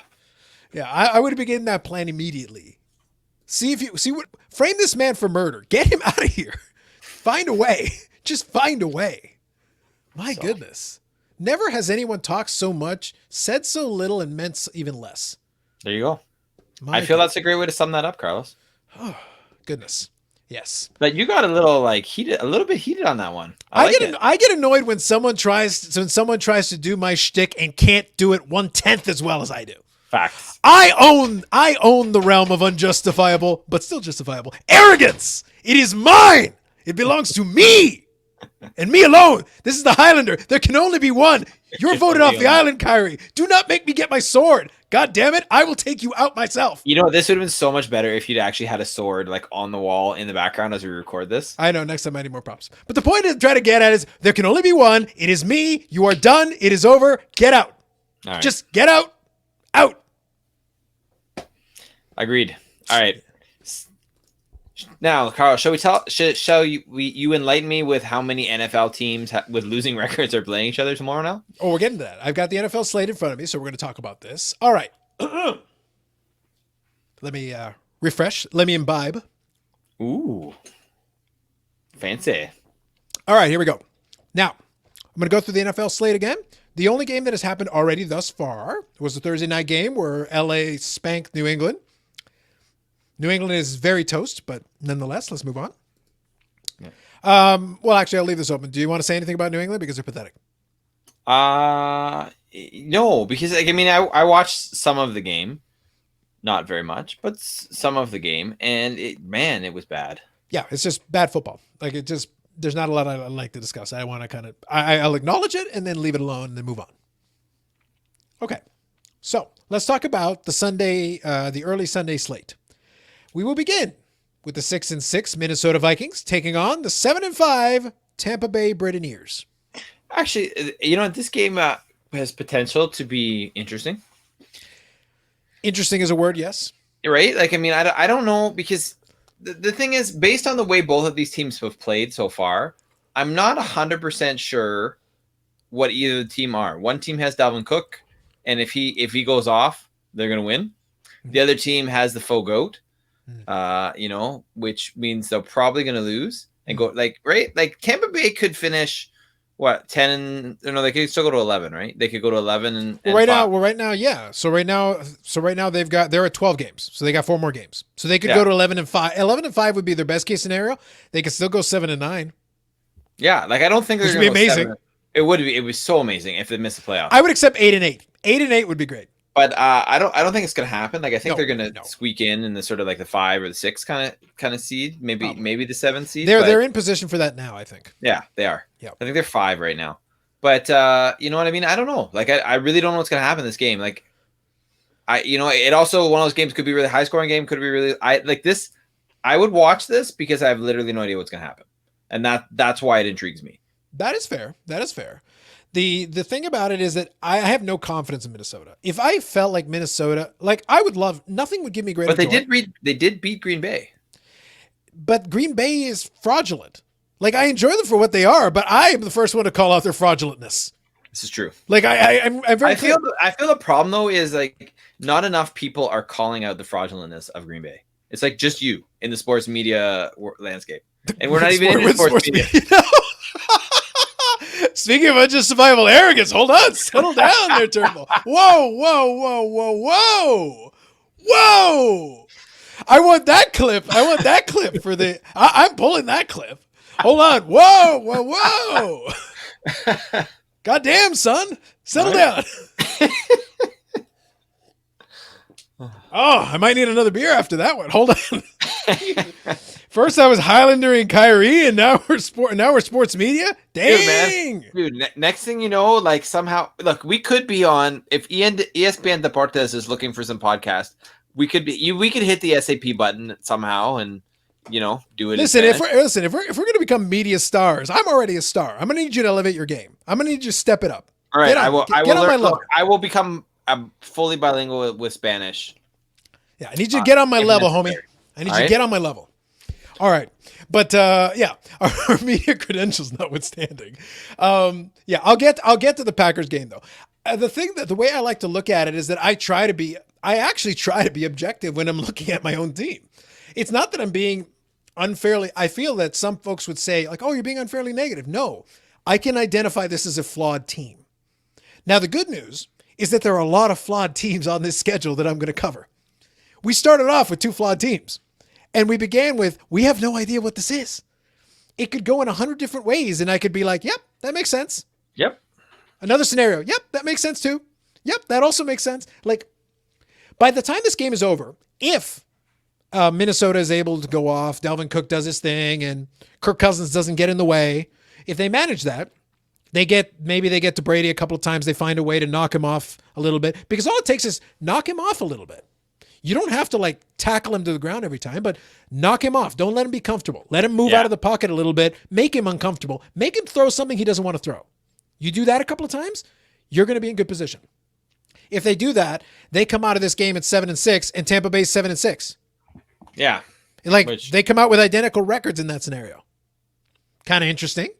Yeah, I would have begun that plan immediately. Frame this man for murder. Get him out of here. Find a way. Just find a way. My goodness. Never has anyone talked so much, said so little, and meant even less. There you go. I feel that's a great way to sum that up, Carlos. Oh, goodness. Yes. But you got a little bit heated on that one. I get annoyed when someone tries to do my shtick and can't do it 1/10 as well as I do. Facts. I own the realm of unjustifiable, but still justifiable arrogance. It is mine. It belongs to me and me alone. This is the Highlander. There can only be one. You're voted off the island, Kyrie. Do not make me get my sword. God damn it. I will take you out myself. This would have been so much better if you'd actually had a sword like on the wall in the background as we record this. I know. Next time I need more props. But the point to try to get at is there can only be one. It is me. You are done. It is over. Get out. All right. Just get out. Out. Agreed. All right. Now, Carl, shall you enlighten me with how many NFL teams with losing records are playing each other tomorrow now? Oh, we're getting to that. I've got the NFL slate in front of me, so we're going to talk about this. All right. Let me refresh. Let me imbibe. Ooh. Fancy. All right, here we go. Now, I'm going to go through the NFL slate again. The only game that has happened already thus far was the Thursday night game where LA spanked New England. New England is very toast, but nonetheless, let's move on. Yeah. Well, actually, I'll leave this open. Do you want to say anything about New England? Because they're pathetic. No, because I watched some of the game. Not very much, but some of the game. And it was bad. Yeah, it's just bad football. Like it just there's not a lot I like to discuss. I want to kind of I'll acknowledge it and then leave it alone and then move on. Okay, so let's talk about the early Sunday slate. We will begin with the 6-6 Minnesota Vikings taking on the 7-5 Tampa Bay Buccaneers. Actually, this game has potential to be interesting. Interesting is a word, yes. Right? Like, I mean, I don't know, because the thing is, based on the way both of these teams have played so far, I'm not 100% sure what either the team are. One team has Dalvin Cook, and if he goes off, they're going to win. The other team has the faux goat, which means they're probably going to lose and go right. Like Tampa Bay could finish 10 and no, they could still go to 11, right? They could go to 11 and right now, yeah. So right now they're at 12 games, so they got 4 more games. So they could go to 11-5. 11-5 would be their best case scenario. They could still go 7-9. Yeah, like I don't think which would be amazing. It would be. It was so amazing if they missed the playoffs. I would accept 8-8. 8-8 would be great. But I don't think it's gonna happen. Like I think they're gonna squeak in the sort of like the 5 or the 6 kind of seed, maybe the 7 seed. They're in position for that now, I think. Yeah, they are. Yeah, I think they're 5 right now. But you know what I mean? I don't know. Like I really don't know what's gonna happen in this game. Like it also one of those games could be really high scoring game. Could be really this. I would watch this because I have literally no idea what's gonna happen, and that's why it intrigues me. That is fair. The thing about it is that I have no confidence in Minnesota. If I felt like Minnesota, like I would love, nothing would give me greater joy. But they did beat Green Bay. But Green Bay is fraudulent. Like I enjoy them for what they are, but I am the first one to call out their fraudulentness. This is true. Like I'm very. I feel the problem though is like not enough people are calling out the fraudulentness of Green Bay. It's like just you in the sports media landscape, and we're not even in sports media. Speaking of just survival arrogance, hold on, settle down there, Turnbull. Whoa. I want that clip for the. I'm pulling that clip. Hold on. Whoa. Goddamn, son, settle down. Oh, I might need another beer after that one. Hold on. First I was Highlander and Kyrie, and now we're sports media. Dang, dude. Next thing you know, like somehow, look, we could be on. If ESPN Deportes is looking for some podcast, we could hit the SAP button somehow and do it. Listen, if we're going to become media stars, I'm already a star. I'm going to need you to elevate your game. I'm going to need you to step it up. All right, I will become fully bilingual with Spanish. Yeah, I need you to get on my level, homie. I need you to get on my level. All right. But our media credentials notwithstanding. I'll get to the Packers game though. The way I like to look at it is that I actually try to be objective when I'm looking at my own team. It's not that I'm being unfairly. I feel that some folks would say like, "Oh, you're being unfairly negative." No. I can identify this as a flawed team. Now, the good news is that there are a lot of flawed teams on this schedule that I'm going to cover. We started off with 2 flawed teams. And we began with, we have no idea what this is. It could go in 100 different ways. And I could be like, yep, that makes sense. Yep. Another scenario. Yep, that makes sense too. Yep, that also makes sense. Like, by the time this game is over, if Minnesota is able to go off, Dalvin Cook does his thing, and Kirk Cousins doesn't get in the way, if they manage that, maybe they get to Brady a couple of times, they find a way to knock him off a little bit. Because all it takes is knock him off a little bit. You don't have to like tackle him to the ground every time, but knock him off. Don't let him be comfortable. Let him move out of the pocket a little bit. Make him uncomfortable. Make him throw something he doesn't want to throw. You do that a couple of times, you're going to be in good position. If they do that, they come out of this game at 7-6 and Tampa Bay's 7-6. Yeah. They come out with identical records in that scenario. Kind of interesting.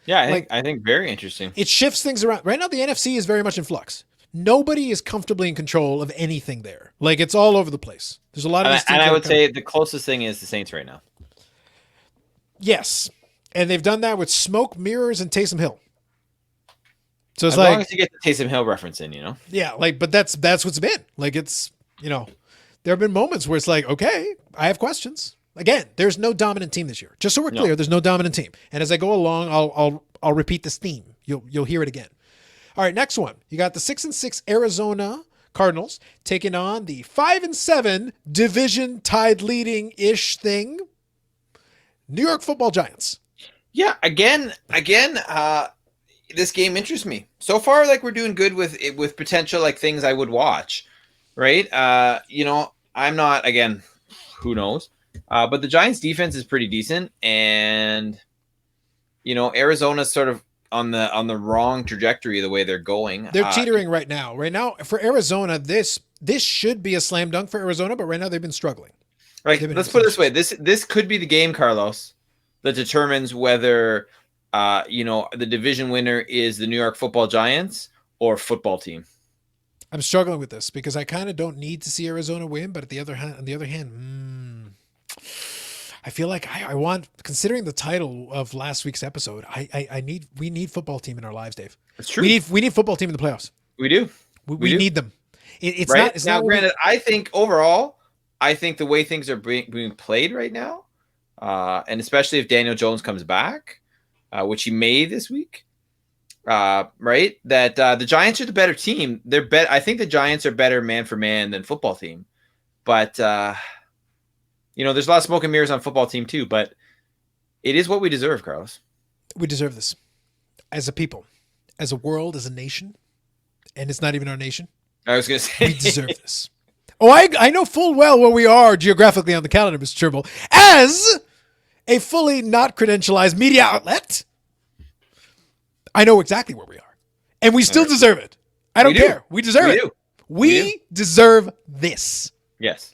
Yeah, I think very interesting. It shifts things around. Right now, the NFC is very much in flux. Nobody is comfortably in control of anything there. Like, it's all over the place. There's a lot of these teams. And I would say the closest thing is the Saints right now. Yes. And they've done that with smoke, mirrors, and Taysom Hill. So it's as long as you get the Taysom Hill reference in, Yeah, but that's what's been. Like, it's, there have been moments where it's like, okay, I have questions. Again, there's no dominant team this year. Just so we're clear, there's no dominant team. And as I go along, I'll repeat this theme. You'll hear it again. All right, next one. You got the 6-6 Arizona Cardinals taking on the 5-7 division tied leading-ish thing, New York Football Giants. Yeah, again, this game interests me. So far, like we're doing good with potential like things I would watch, right? I'm not again, who knows? But the Giants defense is pretty decent, and Arizona's sort of on the wrong trajectory the way they're going. They're teetering right now. Right now, for Arizona, this should be a slam dunk for Arizona, but right now they've been struggling. Like, let's put it this way: this could be the game, Carlos, that determines whether the division winner is the New York Football Giants or football team. I'm struggling with this because I kind of don't need to see Arizona win, but on the other hand, I feel like I want, considering the title of last week's episode, we need football team in our lives, Dave. That's true. We need football team in the playoffs. We do. We need them. It's right? not. It's now, not. Granted, I think overall, the way things are being played right now, and especially if Daniel Jones comes back, which he may this week, right? That the Giants are the better team. I think the Giants are better man for man than football team, but there's a lot of smoke and mirrors on football team too. But it is what we deserve, Carlos. We deserve this as a people, as a world, as a nation, and it's not even our nation. I was going to say we deserve this. Oh, I know full well where we are geographically on the calendar, Mr. Trimble, as a fully not credentialized media outlet. I know exactly where we are, and we still deserve it. I don't care. We deserve it. We deserve this. Yes.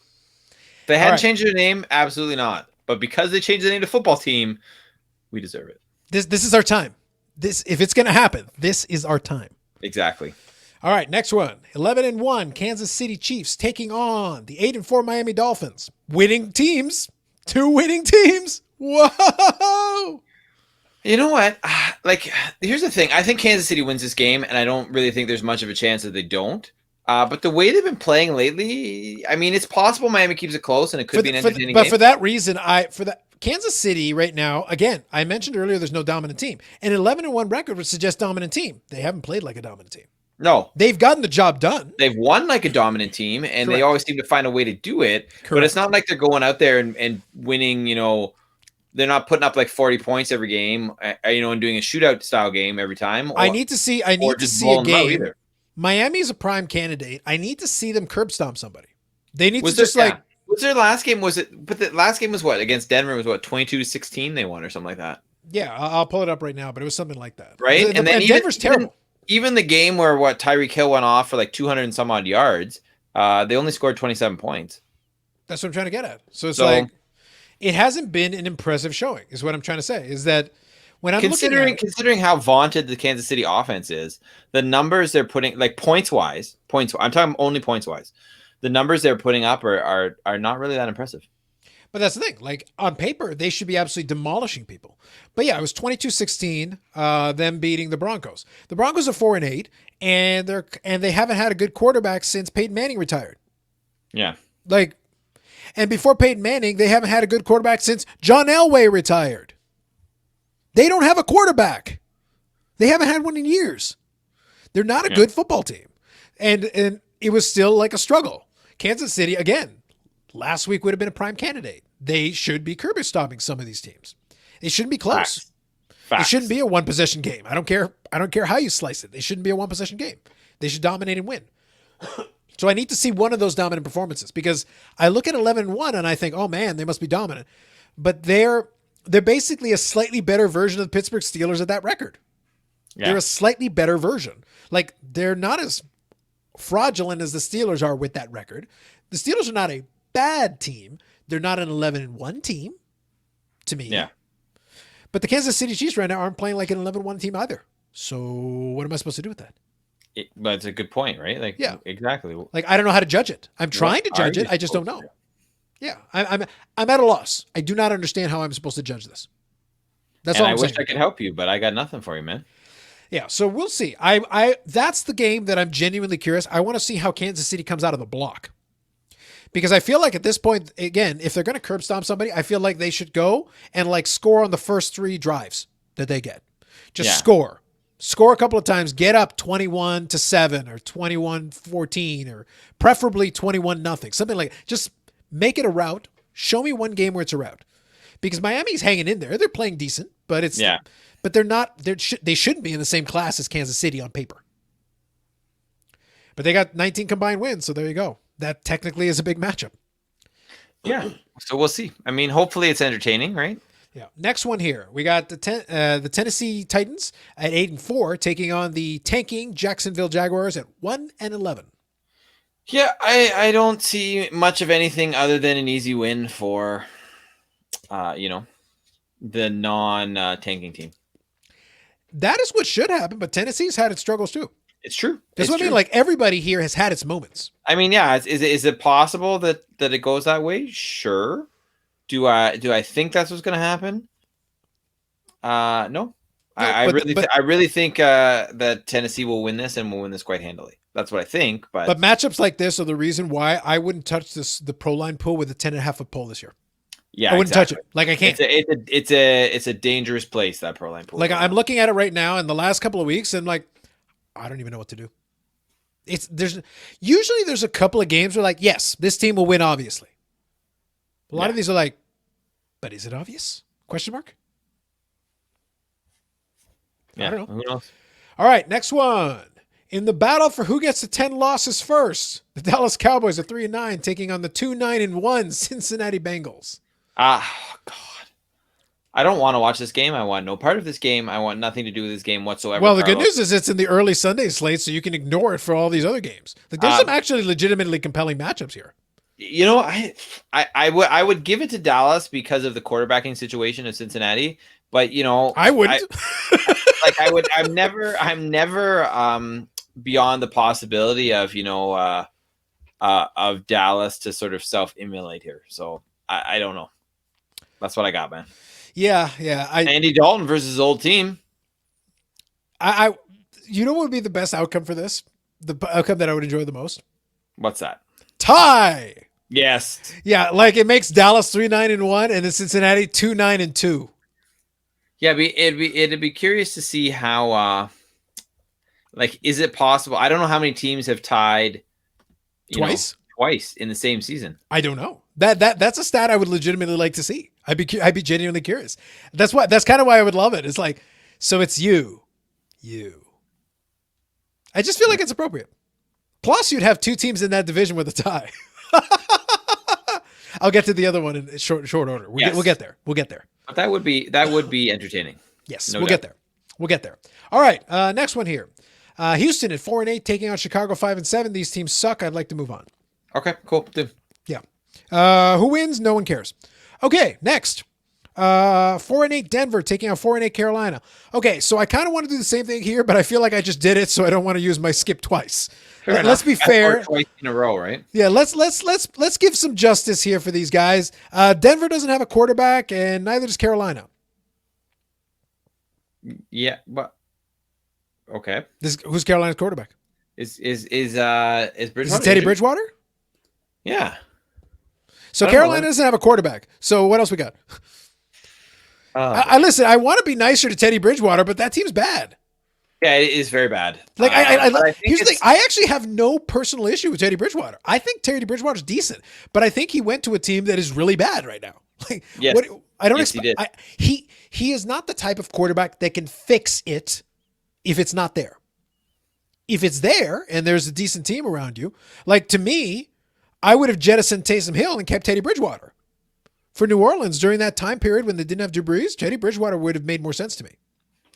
If they hadn't changed their name, absolutely not. But because they changed the name to football team, we deserve it. This is our time. If it's going to happen, this is our time. Exactly. All right, next one. 11-1 Kansas City Chiefs taking on the 8-4 Miami Dolphins. Winning teams. 2 winning teams. Whoa. You know what? Here's the thing. I think Kansas City wins this game, and I don't really think there's much of a chance that they don't. But the way they've been playing lately, I mean, it's possible Miami keeps it close, and it could be an entertaining game. But for that reason, Kansas City right now, again, I mentioned earlier there's no dominant team. An 11-1 record would suggest dominant team. They haven't played like a dominant team. No. They've gotten the job done. They've won like a dominant team, and they always seem to find a way to do it. Correct. But it's not like they're going out there and winning, they're not putting up like 40 points every game, and doing a shootout style game every time. I need to see a game. Miami is a prime candidate. I need to see them curb stomp somebody. They need to just like. Was their last game? But the last game was what against Denver? Was what 22-16 they won or something like that? Yeah, I'll pull it up right now, but it was something like that. Right, and Denver's terrible. Even the game where Tyreek Hill went off for like 200 and some odd yards, they only scored 27 points. That's what I'm trying to get at. So it's like it hasn't been an impressive showing. Is what I'm trying to say. Is that when I'm considering how vaunted the Kansas City offense is, the numbers they're putting like points wise. I'm talking only points wise. The numbers they're putting up are not really that impressive. But that's the thing. Like on paper, they should be absolutely demolishing people. But yeah, it was 22-16, them beating the Broncos. The Broncos are 4-8, and they haven't had a good quarterback since Peyton Manning retired. Yeah. And before Peyton Manning, they haven't had a good quarterback since John Elway retired. They don't have a quarterback. They haven't had one in years. They're not a good football team. And it was still like a struggle. Kansas City, again, last week would have been a prime candidate. They should be curb stomping some of these teams. They shouldn't be close. Facts. It shouldn't be a one-possession game. I don't care how you slice it. They shouldn't be a one-possession game. They should dominate and win. So I need to see one of those dominant performances because I look at 11-1 and I think, oh man, they must be dominant. But they're basically a slightly better version of the Pittsburgh Steelers at that record. Yeah. They're a slightly better version. Like they're not as fraudulent as the Steelers are with that record. The Steelers are not a bad team. They're not an 11-1 team to me. Yeah. But the Kansas City Chiefs right now aren't playing like an 11-1 team either. So what am I supposed to do with that? But it's a good point, right? Like, yeah, exactly. Like, I don't know how to judge it. I'm trying to judge it. I just don't know. Yeah. I'm at a loss. I do not understand how I'm supposed to judge this. That's all I'm saying. I wish I could help you, but I got nothing for you, man. Yeah. So we'll see. That's the game that I'm genuinely curious. I want to see how Kansas City comes out of the block. Because I feel like at this point, again, if they're going to curb stomp somebody, I feel like they should go and like score on the first 3 drives that they get. Just score. Score a couple of times, get up 21-7 or 21-14 or preferably 21-0. Something like just make it a rout. Show me one game where it's a rout. because Miami's hanging in there. They're playing decent, but they're not. They shouldn't be in the same class as Kansas City on paper. But they got 19 combined wins, so there you go. That technically is a big matchup. Yeah. So we'll see. I mean, hopefully it's entertaining, right? Yeah. Next one here, we got the Tennessee Titans at 8-4 taking on the tanking Jacksonville Jaguars at 1-11. Yeah, I don't see much of anything other than an easy win for, the non-tanking team. That is what should happen, but Tennessee's had its struggles too. It's true. That's what I mean. Like everybody here has had its moments. I mean, yeah. Is it possible that it goes that way? Sure. Do I think that's what's going to happen? No. I really think that Tennessee will win this and will win this quite handily. That's what I think. But matchups like this are the reason why I wouldn't touch the pro line pool with a 10.5 foot pole this year. Yeah, I wouldn't touch it. Like I can't. It's a dangerous place, that pro line pool. Like I'm looking at it right now in the last couple of weeks, and like I don't even know what to do. There's a couple of games where like, yes, this team will win, obviously. A lot of these are like, but is it obvious? Question mark? Yeah, I don't know. Who knows? All right, next one. In the battle for who gets the 10 losses first, the Dallas Cowboys are 3-9 taking on the 2-9-1 Cincinnati Bengals. God. I don't want to watch this game. I want no part of this game. I want nothing to do with this game whatsoever. Well, the good news is it's in the early Sunday slate, so you can ignore it for all these other games. Like, there's some actually legitimately compelling matchups here. You know, I would give it to Dallas because of the quarterbacking situation of Cincinnati, but you know, I wouldn't. I'm never beyond the possibility of of Dallas to sort of self-immolate here. So I don't know. That's what I got, man. Yeah. Andy Dalton versus his old team. You know what would be the best outcome for this? The outcome that I would enjoy the most? What's that? Tie. Yes. Yeah, like it makes Dallas 3-9-1 and then Cincinnati 2-9-2. Yeah, it'd be curious to see how is it possible? I don't know how many teams have tied twice in the same season. I don't know. That's a stat I would legitimately like to see. I'd be genuinely curious. That's kind of why I would love it. It's like, so it's you. I just feel like it's appropriate. Plus, you'd have two teams in that division with a tie. I'll get to the other one in short order. We'll get there. But that would be entertaining. Yes, we'll get there. All right, next one here. Houston at 4-8 taking on Chicago 5-7. These teams suck. I'd like to move on. Okay, cool. Dude. Yeah. Who wins? No one cares. Okay, next. 4-8 Denver taking on 4-8 Carolina. Okay, so I kind of want to do the same thing here, but I feel like I just did it, so I don't want to use my skip twice. Let's be fair. Twice in a row, right? Yeah, let's give some justice here for these guys. Denver doesn't have a quarterback, and neither does Carolina. Yeah, but okay. Who's Carolina's quarterback? Is Bridgewater? Is it Teddy Bridgewater? Yeah. So Carolina doesn't have a quarterback. So what else we got? I listen. I want to be nicer to Teddy Bridgewater, but that team's bad. Yeah, it is very bad. Like here's the thing. I actually have no personal issue with Teddy Bridgewater. I think Teddy Bridgewater's decent, but I think he went to a team that is really bad right now. Like, yes. I don't Yes, expect. He is not the type of quarterback that can fix it if it's not there. If it's there and there's a decent team around you, like to me, I would have jettisoned Taysom Hill and kept Teddy Bridgewater. For New Orleans during that time period when they didn't have Drew Brees, Teddy Bridgewater would have made more sense to me.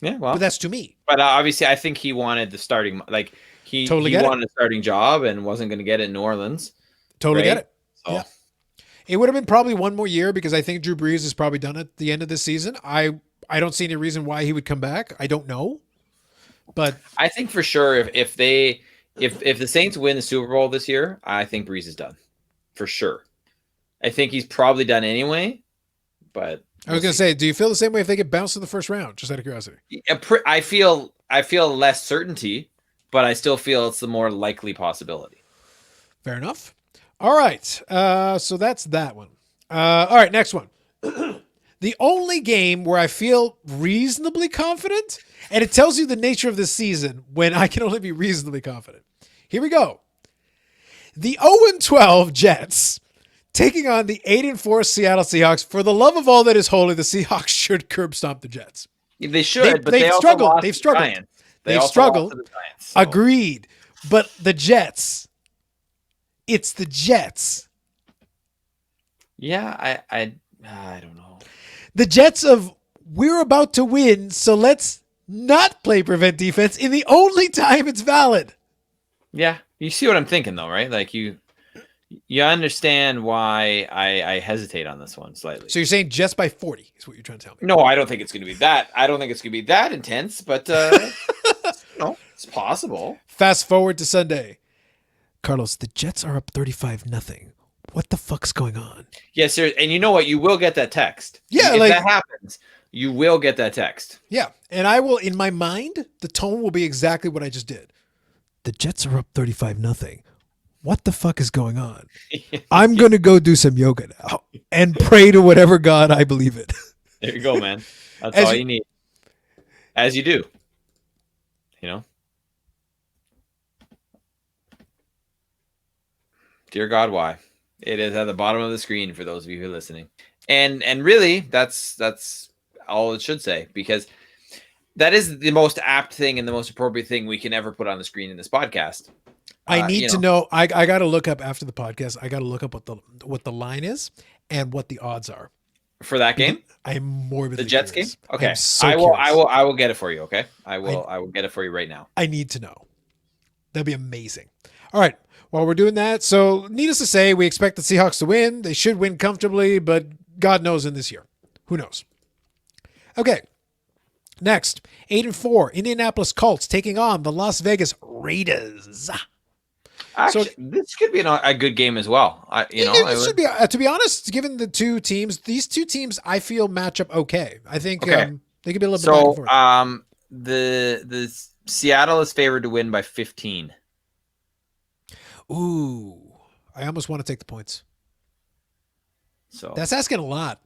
Yeah, well, but that's to me. But obviously, I think he wanted the starting, like he wanted a starting job and wasn't going to get it in New Orleans. Totally get it. So. Yeah. It would have been probably one more year because I think Drew Brees is probably done at the end of this season. I don't see any reason why he would come back. I don't know, but I think for sure if the Saints win the Super Bowl this year, I think Brees is done for sure. I think he's probably done anyway, but I was going to say, do you feel the same way if they get bounced in the first round? Just out of curiosity. I feel less certainty, but I still feel it's the more likely possibility. Fair enough. All right. So that's that one. All right. Next one. The only game where I feel reasonably confident, and it tells you the nature of the season when I can only be reasonably confident. Here we go. The 0-12 Jets taking on the 8-4 Seattle Seahawks. For the love of all that is holy, the Seahawks should curb stomp the Jets. They should, but they've they also struggled. lost They've to the struggled. Giants. They've also struggled. lost to the Giants, so. Agreed. But the Jets, it's the Jets. Yeah, I don't know. The Jets of we're about to win, so let's not play prevent defense in the only time it's valid. Yeah, you see what I'm thinking though, right? Like you understand why I hesitate on this one slightly. So you're saying Jets by 40 is what you're trying to tell me? No, I don't think it's going to be that. I don't think it's going to be that intense, but it's possible. Fast forward to Sunday. Carlos, the Jets are up 35-0. What the fuck's going on? Yes, sir. And you know what? You will get that text. Yeah, if that happens, you will get that text. Yeah, and I will, in my mind, the tone will be exactly what I just did. The Jets are up 35-0. What the fuck is going on? I'm going to go do some yoga now and pray to whatever God I believe in. There you go, man. That's As all you need. As you do. You know? Dear God, why? It is at the bottom of the screen for those of you who are listening. And really, that's all it should say, because that is the most apt thing and the most appropriate thing we can ever put on the screen in this podcast. I need to know. I got to look up after the podcast. I got to look up what the line is and what the odds are for that game. I'm morbidly the Jets curious. game. Okay, So I will get it for you. Okay, I will get it for you right now. I need to know. That'd be amazing. All right. While we're doing that, so needless to say, we expect the Seahawks to win. They should win comfortably, but God knows in this year. Who knows? Okay. Next, 8-4 Indianapolis Colts taking on the Las Vegas Raiders. Actually, this could be a good game as well. It should be. To be honest, given the two teams, these two teams, I feel match up okay. I think they could be a little bit back and forth. The Seattle is favored to win by 15. Ooh, I almost want to take the points. So that's asking a lot.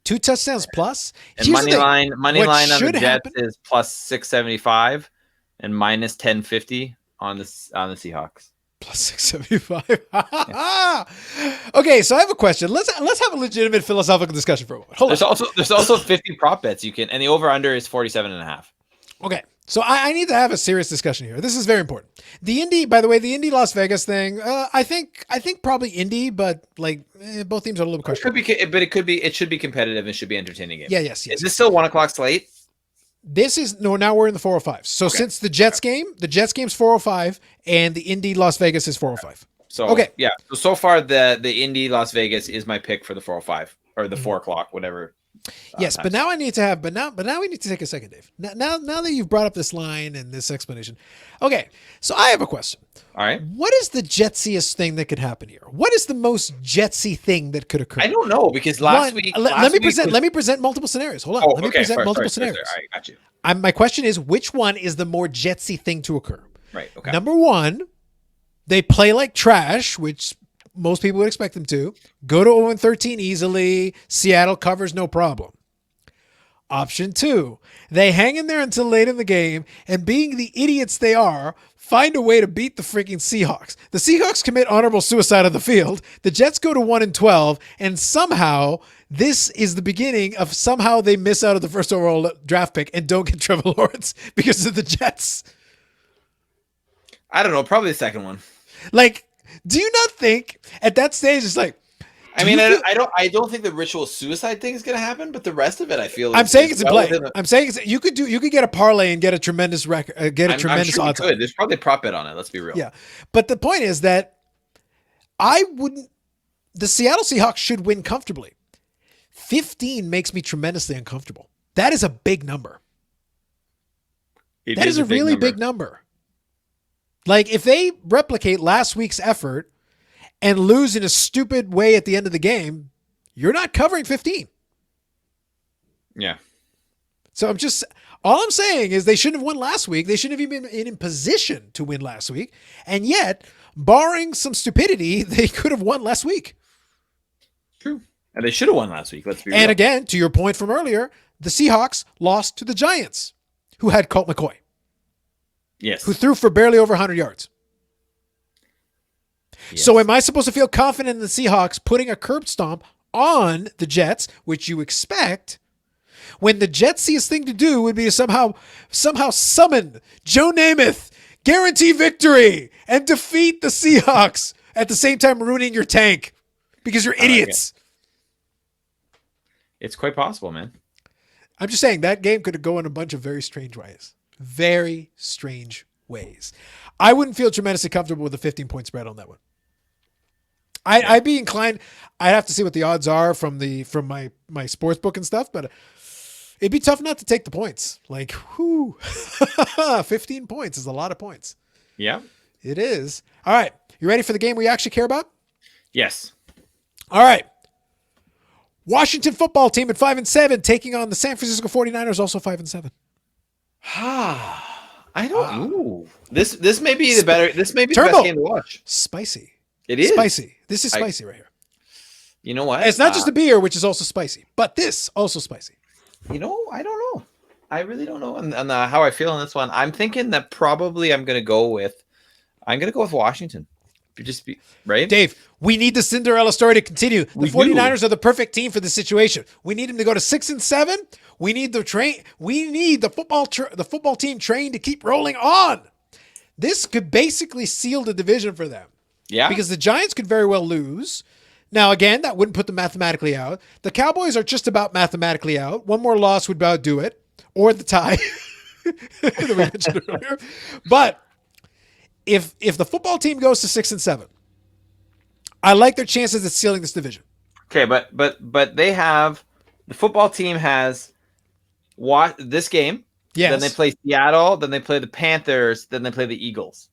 2 touchdowns plus. And money line on the Jets is plus 675 and minus 1050 on the Seahawks. Plus 675. Okay, so I have a question. Let's have a legitimate philosophical discussion for a moment. Hold on. There's also 50 prop bets you can, and the over under is 47.5. Okay. So I need to have a serious discussion here. This is very important. The Indy Las Vegas thing, I think probably Indy, but both teams are a little questionable. It should be competitive and should be entertaining game. Yeah, yes. Is this still 1:00 slate? This is now we're in the 405. So since the Jets game's 405 and the Indy Las Vegas is 405. So okay. Yeah. So far the Indy Las Vegas is my pick for the 405 or the 4:00, whatever. Yes, but now we need to take a second, Dave. Now that you've brought up this line and this explanation. Okay, so I have a question. All right. What is the jetsiest thing that could happen here? What is the most jetsy thing that could occur? I don't know, because last week. Let me present multiple scenarios. Hold on. Let me present multiple scenarios. All right, got you. My question is, which one is the more jetsy thing to occur? Right. Okay. Number one, they play like trash, which most people would expect them to. Go to 0-13 easily. Seattle covers no problem. Option 2, they hang in there until late in the game, and being the idiots they are, find a way to beat the freaking Seahawks. The Seahawks commit honorable suicide on the field. The Jets go to 1-12, and somehow this is the beginning of somehow they miss out of the first overall draft pick and don't get Trevor Lawrence because of the Jets. I don't know. Probably the second one. Do you not think at that stage it's like? I don't think the ritual suicide thing is going to happen, but the rest of it, I feel. I'm saying it's a play. I'm saying you could get a parlay and get a tremendous record. I'm sure odds. There's probably a prop bet on it. Let's be real. Yeah, but the point is that I wouldn't. The Seattle Seahawks should win comfortably. 15 makes me tremendously uncomfortable. That is a big number. That is a really big number. If they replicate last week's effort and lose in a stupid way at the end of the game, you're not covering 15. Yeah. So all I'm saying is they shouldn't have won last week. They shouldn't have even been in position to win last week. And yet, barring some stupidity, they could have won last week. True. And they should have won last week. Let's be real. And again, to your point from earlier, the Seahawks lost to the Giants, who had Colt McCoy. Yes. Who threw for barely over 100 yards. So am I supposed to feel confident in the Seahawks putting a curb stomp on the Jets, which you expect, when the Jetsiest thing to do would be to somehow summon Joe Namath, guarantee victory, and defeat the Seahawks at the same time ruining your tank because you're idiots. It's quite possible, man. I'm just saying that game could go in a bunch of very strange ways. Very strange ways. I wouldn't feel tremendously comfortable with a 15-point spread on that one. I'd be inclined. I'd have to see what the odds are from my sports book and stuff, but it'd be tough not to take the points. Like, 15 points is a lot of points. Yeah, it is. All right, you ready for the game we actually care about? Yes. All right. Washington football team at 5-7 taking on the San Francisco 49ers, also 5-7. I don't. Ooh, this may be the better. This may be the best game to watch. Spicy. It is spicy. This is spicy right here. You know what? It's not just the beer, which is also spicy, but this also spicy. I don't know. I really don't know on how I feel on this one. I'm thinking that probably I'm going to go with Washington. Just be right, Dave. We need the Cinderella story to continue. The 49ers are the perfect team for the situation. We need them to go to 6-7. We need the train. We need the football team train to keep rolling on. This could basically seal the division for them. Yeah, because the Giants could very well lose. Now, again, that wouldn't put them mathematically out. The Cowboys are just about mathematically out. One more loss would about do it, or the tie that we mentioned earlier. But if the football team goes to 6-7, I like their chances at sealing this division. Okay, but they have the football team has this game. Yes. Then they play Seattle. Then they play the Panthers. Then they play the Eagles.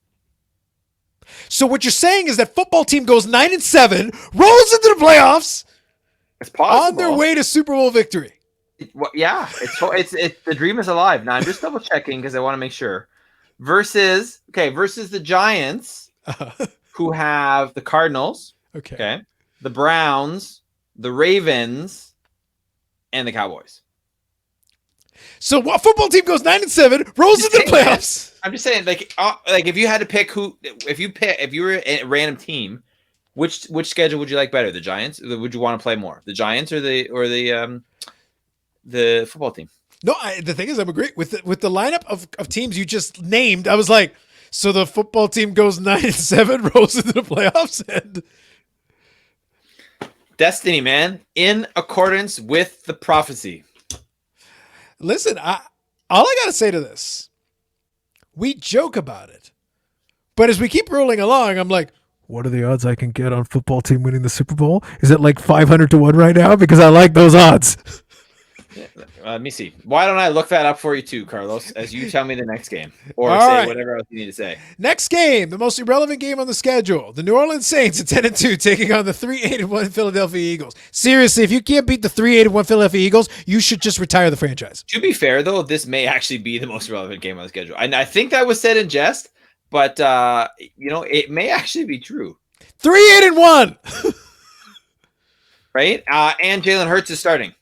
So what you're saying is that football team goes 9-7, rolls into the playoffs, it's possible, on their way to Super Bowl victory. Yeah, it's the dream is alive. Now I'm just double checking because I want to make sure. Versus the Giants, who have the Cardinals, okay, the Browns, the Ravens, and the Cowboys. So what football team goes 9-7, rolls into the playoffs? I'm just saying, like if you had to pick if you were a random team, which schedule would you like better? The Giants? Would you want to play more? The Giants or the football team? No, the thing is, I'm agree with the lineup of teams you just named. I was like, so the football team goes 9-7, rolls into the playoffs, and destiny, man, in accordance with the prophecy. Listen, all I gotta say to this, we joke about it, but as we keep rolling along, I'm like, what are the odds I can get on football team winning the Super Bowl? Is it like 500-1 right now? Because I like those odds. Let me see. Why don't I look that up for you too, Carlos, as you tell me the next game or all say right. Whatever else you need to say. Next game, the most irrelevant game on the schedule. The New Orleans Saints at 10-2 taking on the 3-8-1 Philadelphia Eagles. Seriously, if you can't beat the 3-8-1 Philadelphia Eagles, you should just retire the franchise. To be fair, though, this may actually be the most relevant game on the schedule. And I think that was said in jest, but it may actually be true. 3-8-1. Right? And Jalen Hurts is starting.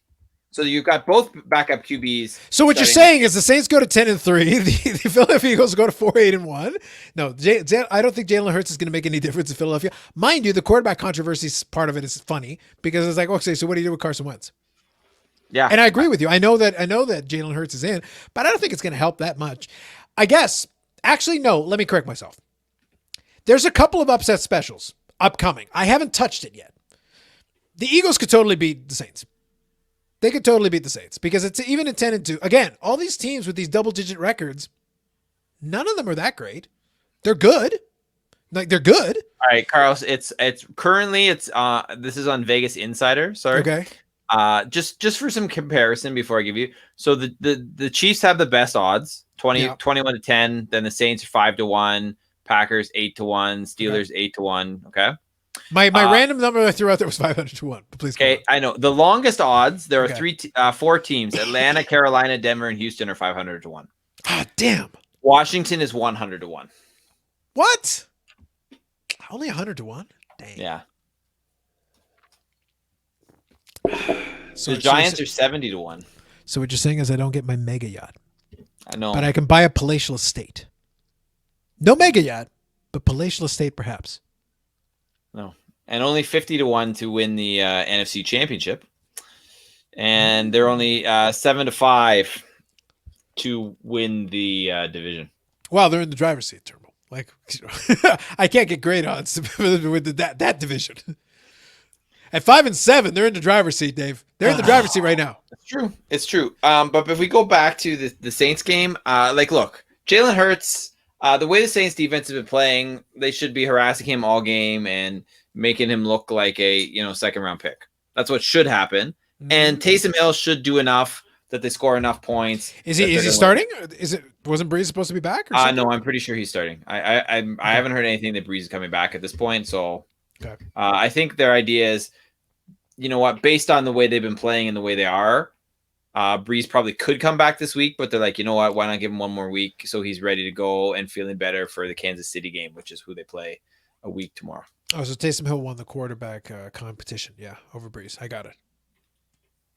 So you've got both backup QBs. So what you're saying is the Saints go to 10-3, the Philadelphia Eagles go to 4-8-1. No, I don't think Jalen Hurts is going to make any difference in Philadelphia. Mind you, the quarterback controversy part of it is funny because it's like, okay, so what do you do with Carson Wentz? Yeah, and I agree with you. I know that Jalen Hurts is in, but I don't think it's going to help that much. I guess actually no. Let me correct myself. There's a couple of upset specials upcoming. I haven't touched it yet. The Eagles could totally beat the Saints. They could totally beat the Saints because it's even at 10-2. Again, all these teams with these double-digit records, none of them are that great. They're good. Like they're good. All right, Carlos. It's currently this is on Vegas Insider. Sorry. Okay. Just for some comparison before I give you. So the Chiefs have the best odds, 21-10. Then the Saints 5-1, Packers 8-1, Steelers 8-1. Okay. My random number I threw out there was 500-1. But please. Okay, I know the longest odds. There are four teams: Atlanta, Carolina, Denver, and Houston are 500-1. Ah, damn. Washington is 100-1. What? Only 100-1? Dang. Yeah. So the Giants are 70-1. So what you're saying is I don't get my mega yacht. I know, but I can buy a palatial estate. No mega yacht, but palatial estate perhaps. No. And only 50-1 to win the NFC Championship. And they're only 7-5 to win the division. Wow, they're in the driver's seat, Turnbull. Like, I can't get great odds with that division. At 5-7, they're in the driver's seat, Dave. They're in the driver's seat right now. It's true. It's true. But if we go back to the Saints game, look, Jalen Hurts, the way the Saints defense has been playing, they should be harassing him all game and making him look like a second round pick. That's what should happen. And Taysom Hill should do enough that they score enough points. Is he starting? Wasn't Breeze supposed to be back? Or no, I'm pretty sure he's starting. I haven't heard anything that Breeze is coming back at this point. So I think their idea is, you know what, based on the way they've been playing and the way they are, Breeze probably could come back this week, but they're like, you know what, why not give him one more week so he's ready to go and feeling better for the Kansas City game, which is who they play a week tomorrow. Oh, so Taysom Hill won the quarterback competition, over Breeze. I got it.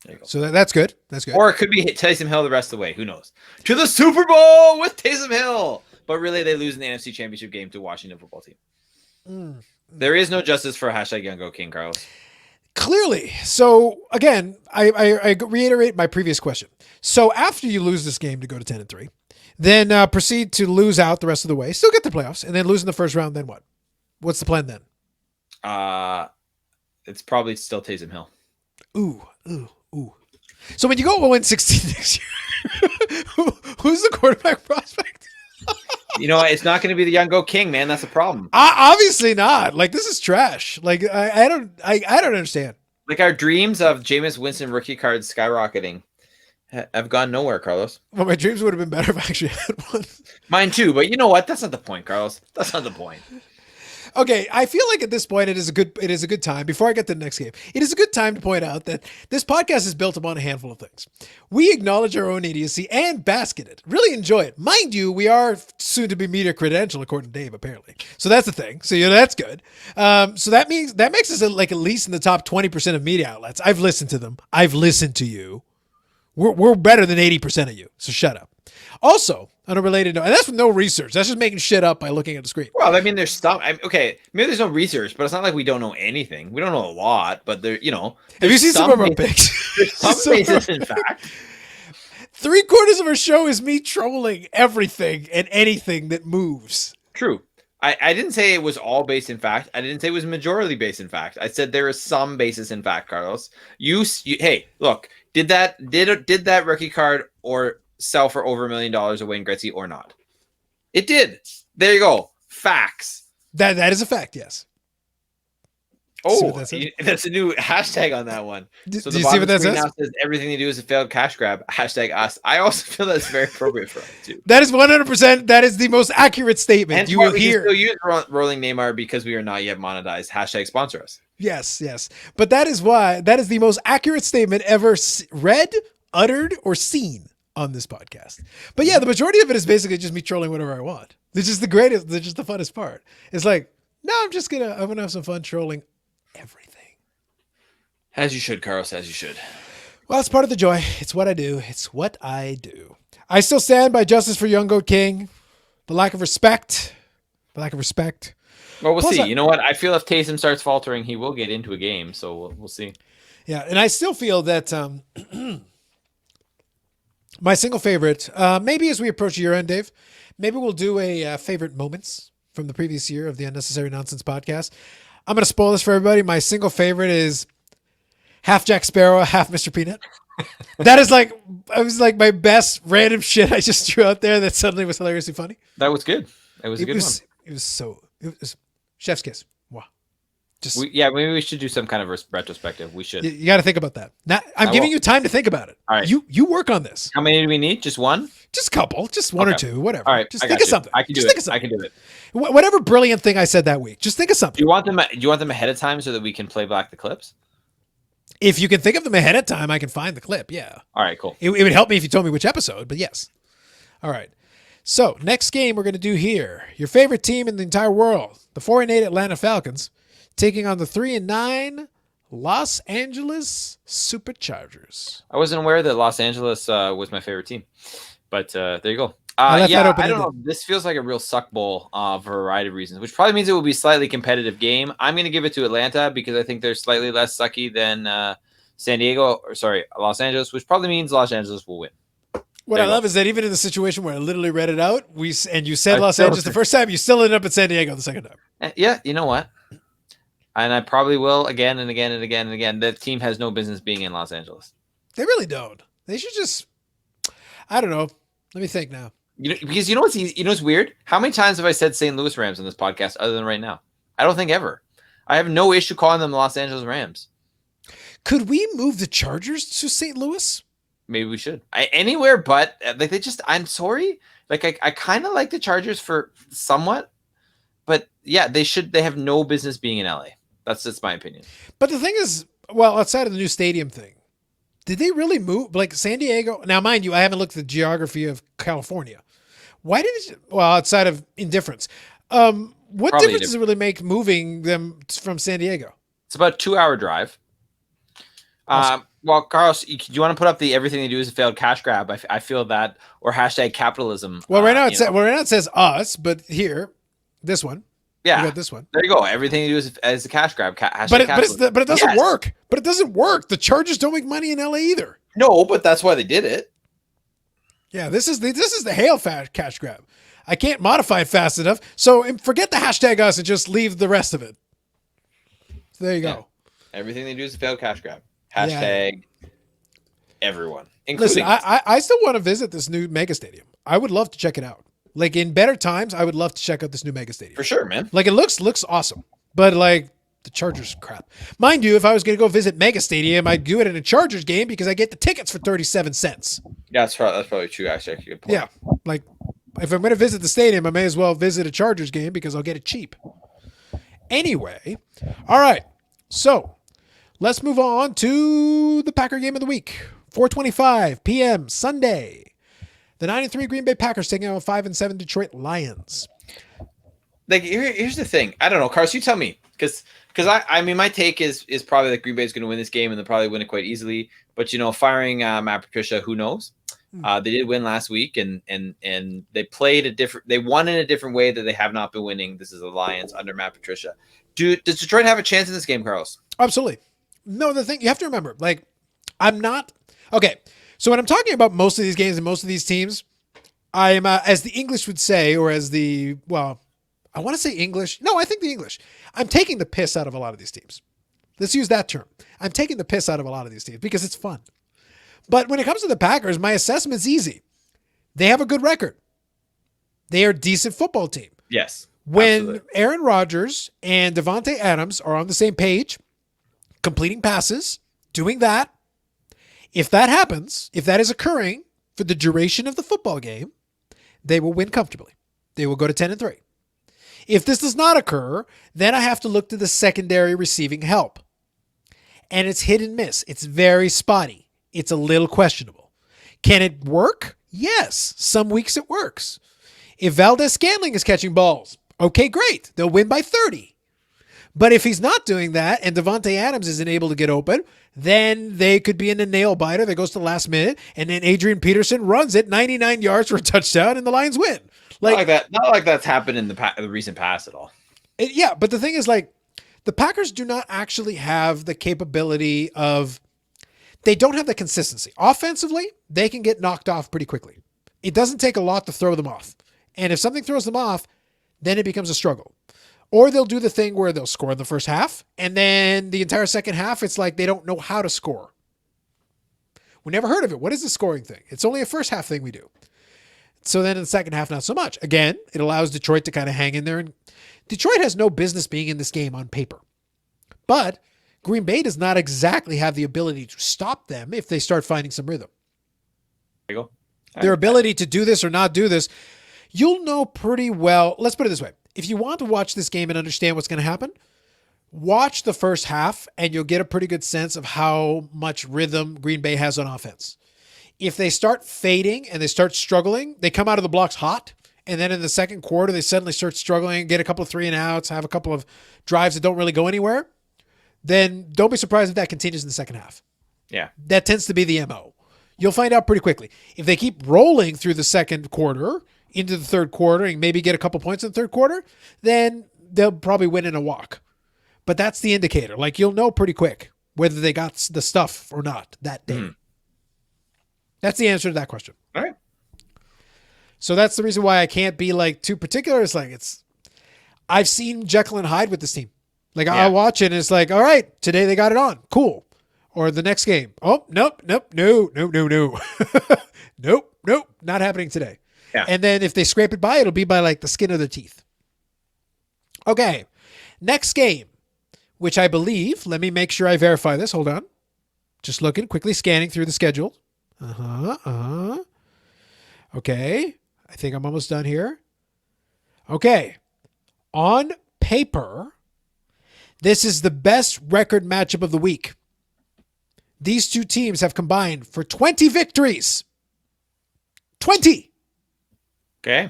There you go. So that's good. That's good. Or it could be Taysom Hill the rest of the way. Who knows? To the Super Bowl with Taysom Hill. But really, they lose in the NFC Championship game to Washington football team. There is no justice for #YoungGoKing, King, Carlos. Clearly. So again, I reiterate my previous question. So after you lose this game to go to 10-3, then proceed to lose out the rest of the way, still get the playoffs, and then lose in the first round. Then what? What's the plan then? It's probably still Taysom Hill. Ooh. So when you go 0-16 next year, who's the quarterback prospect? It's not going to be the Young King, man. That's the problem. Obviously not. Like, this is trash. Like, I don't understand. Like, our dreams of Jameis Winston rookie cards skyrocketing have gone nowhere, Carlos. Well, my dreams would have been better if I actually had one. Mine too, but you know what? That's not the point, Carlos. That's not the point. Okay, I feel like at this point it is a good time. Before I get to the next game, it is a good time to point out that this podcast is built upon a handful of things. We acknowledge our own idiocy and bask in it. Really enjoy it. Mind you, we are soon to be media credential, according to Dave, apparently. So that's the thing. So that's good. So that makes us at least in the top 20% of media outlets. I've listened to them. I've listened to you. We're better than 80% of you. So shut up. Also, on a related note, and that's with no research. That's just making shit up by looking at the screen. Well, I mean, there's stuff. Okay, maybe there's no research, but it's not like we don't know anything. We don't know a lot, but there, Have you seen some of our picks? There's some basis in fact. 3/4 of our show is me trolling everything and anything that moves. True. I didn't say it was all based in fact. I didn't say it was majority based in fact. I said there is some basis in fact, Carlos. Hey, look, did that rookie card or sell for over $1 million of Wayne Gretzky or not? It did. There you go. Facts. That is a fact, yes. Oh, that's a new hashtag on that one. So do you see what that says? Now says everything they do is a failed cash grab. Hashtag us. I also feel that's very appropriate for us too. That is 100%. That is the most accurate statement and you will hear. Still use Rolling Neymar because we are not yet monetized. Hashtag sponsor us. Yes. But that is the most accurate statement ever read, uttered, or seen on this podcast. But yeah, the majority of it is basically just me trolling whatever I want. It's just the greatest. It's just the funnest part. It's like, no, I'm gonna have some fun trolling everything. As you should, Carlos, as you should. Well, it's part of the joy. It's what I do. It's what I do. I still stand by justice for Young Goat King. The lack of respect. Well, we'll see. You know what? I feel if Taysom starts faltering, he will get into a game. So we'll see. Yeah, and I still feel that my single favorite, maybe as we approach year end, Dave, maybe we'll do a favorite moments from the previous year of the Unnecessary Nonsense podcast. I'm going to spoil this for everybody. My single favorite is half Jack Sparrow, half Mr. Peanut. That is my best random shit I just threw out there that suddenly was hilariously funny. That was good. It was a good one. It was chef's kiss. Wow. Maybe we should do some kind of retrospective. We should. You got to think about that. Now, I'm giving you time to think about it. All right. You work on this. How many do we need? Just one? Just a couple. Just one or two. Whatever. All right. Just think of something. I can do it. I can do it. Whatever brilliant thing I said that week. Just think of something. Do you want them ahead of time so that we can play back the clips? If you can think of them ahead of time, I can find the clip. Yeah. All right. Cool. It would help me if you told me which episode, but yes. All right. So next game we're going to do here. Your favorite team in the entire world, the 4-8 Atlanta Falcons, taking on the 3-9 Los Angeles Superchargers. I wasn't aware that Los Angeles was my favorite team, but there you go. I left that Yeah, open I don't ended. know. This feels like a real suck bowl for a variety of reasons, which probably means it will be a slightly competitive game. I'm going to give it to Atlanta because I think they're slightly less sucky than Los Angeles, which probably means Los Angeles will win. What There I you love go. is that even in the situation where I literally read it out, and you said I Los still, Angeles the first time, you still ended up at San Diego the second time. yeah, you know what? And I probably will again and again and again and again. The team has no business being in Los Angeles. They really don't. They should just. I don't know. Let me think now. Because you know what's weird? How many times have I said St. Louis Rams on this podcast other than right now? I don't think ever. I have no issue calling them the Los Angeles Rams. Could we move the Chargers to St. Louis? Maybe we should. Anywhere but like they just. I'm sorry. Like I kind of like the Chargers for somewhat, but yeah, they should. They have no business being in LA. That's my opinion. But the thing is, well, outside of the new stadium thing, did they really move like San Diego? Now, mind you, I haven't looked at the geography of California. Why did it? Well, outside of indifference, what Probably difference does it really make moving them from San Diego? It's about a 2-hour drive. Awesome. Well, Carlos, do you want to put up the everything they do is a failed cash grab? I feel that, or hashtag capitalism. Well, right now it says us, but here, this one, yeah, we got this one. There you go. Everything you do is a cash grab. But it doesn't work. But it doesn't work. The Chargers don't make money in LA either. No, but that's why they did it. Yeah, this is the hail cash grab. I can't modify it fast enough, so forget the hashtag us and just leave the rest of it. So there you go. Everything they do is a failed cash grab. Hashtag everyone. Listen, I still want to visit this new mega stadium. I would love to check it out. Like in better times, I would love to check out this new mega stadium. For sure, man. Like it looks awesome. But like the Chargers crap. Mind you, if I was going to go visit Mega Stadium, I'd do it in a Chargers game because I get the tickets for 37 cents. Yeah, that's probably true, actually. Good point. Yeah. Like if I'm going to visit the stadium, I may as well visit a Chargers game because I'll get it cheap. Anyway, all right. So let's move on to the Packer game of the week. 4:25 p.m. Sunday. The 9-3 Green Bay Packers taking on 5-7 Detroit Lions. Like here's the thing. I don't know, Carlos. You tell me, because I mean my take is probably that Green Bay is going to win this game and they'll probably win it quite easily. But firing Matt Patricia, who knows? They did win last week and they played they won in a different way that they have not been winning. This is the Lions under Matt Patricia. Does Detroit have a chance in this game, Carlos? Absolutely. No, the thing you have to remember, like I'm not okay. So when I'm talking about most of these games and most of these teams, I am as the English would say, or as the I want to say English. No, I think the English. I'm taking the piss out of a lot of these teams. Let's use that term. I'm taking the piss out of a lot of these teams because it's fun. But when it comes to the Packers, my assessment's easy. They have a good record. They are a decent football team. Yes. When absolutely. Aaron Rodgers and Devontae Adams are on the same page, completing passes, doing that, if that happens, if that is occurring for the duration of the football game, they will win comfortably. They will go to 10-3. If this does not occur, then I have to look to the secondary receiving help. And it's hit and miss. It's very spotty. It's a little questionable. Can it work? Yes. Some weeks it works. If Valdez-Scantling is catching balls, okay, great. They'll win by 30. But if he's not doing that and Devontae Adams isn't able to get open, then they could be in a nail biter that goes to the last minute, and then Adrian Peterson runs it 99 yards for a touchdown, and the Lions win. Not like that's happened in the recent past at all. Yeah, but the thing is, like, the Packers do not actually have the capability of. They don't have the consistency. Offensively, they can get knocked off pretty quickly. It doesn't take a lot to throw them off. And if something throws them off, then it becomes a struggle. Or they'll do the thing where they'll score in the first half, and then the entire second half, it's like they don't know how to score. We never heard of it. What is the scoring thing? It's only a first half thing we do. So then in the second half, not so much. Again, it allows Detroit to kind of hang in there. And Detroit has no business being in this game on paper. But Green Bay does not exactly have the ability to stop them if they start finding some rhythm. There you go. Their ability to do this or not do this, you'll know pretty well. Let's put it this way. If you want to watch this game and understand what's going to happen, watch the first half and you'll get a pretty good sense of how much rhythm Green Bay has on offense. If they start fading and they start struggling, they come out of the blocks hot. And then in the second quarter, they suddenly start struggling, get a couple of 3-and-outs, have a couple of drives that don't really go anywhere. Then don't be surprised if that continues in the second half. Yeah. That tends to be the MO. You'll find out pretty quickly. If they keep rolling through the second quarter into the third quarter and maybe get a couple points in the third quarter, then they'll probably win in a walk. But that's the indicator. Like, you'll know pretty quick whether they got the stuff or not that day. That's the answer to that question. All right. So that's the reason why I can't be like too particular. It's like, I've seen Jekyll and Hyde with this team. Like, I watch it and it's like, all right, today they got it on. Cool. Or the next game. Oh, nope. No. Nope. Not happening today. Yeah. And then if they scrape it by, it'll be by like the skin of their teeth. Okay. Next game, which I believe, let me make sure I verify this. Hold on. Just looking, quickly scanning through the schedule. Okay. I think I'm almost done here. Okay. On paper, this is the best record matchup of the week. These two teams have combined for 20 victories. 20. Okay.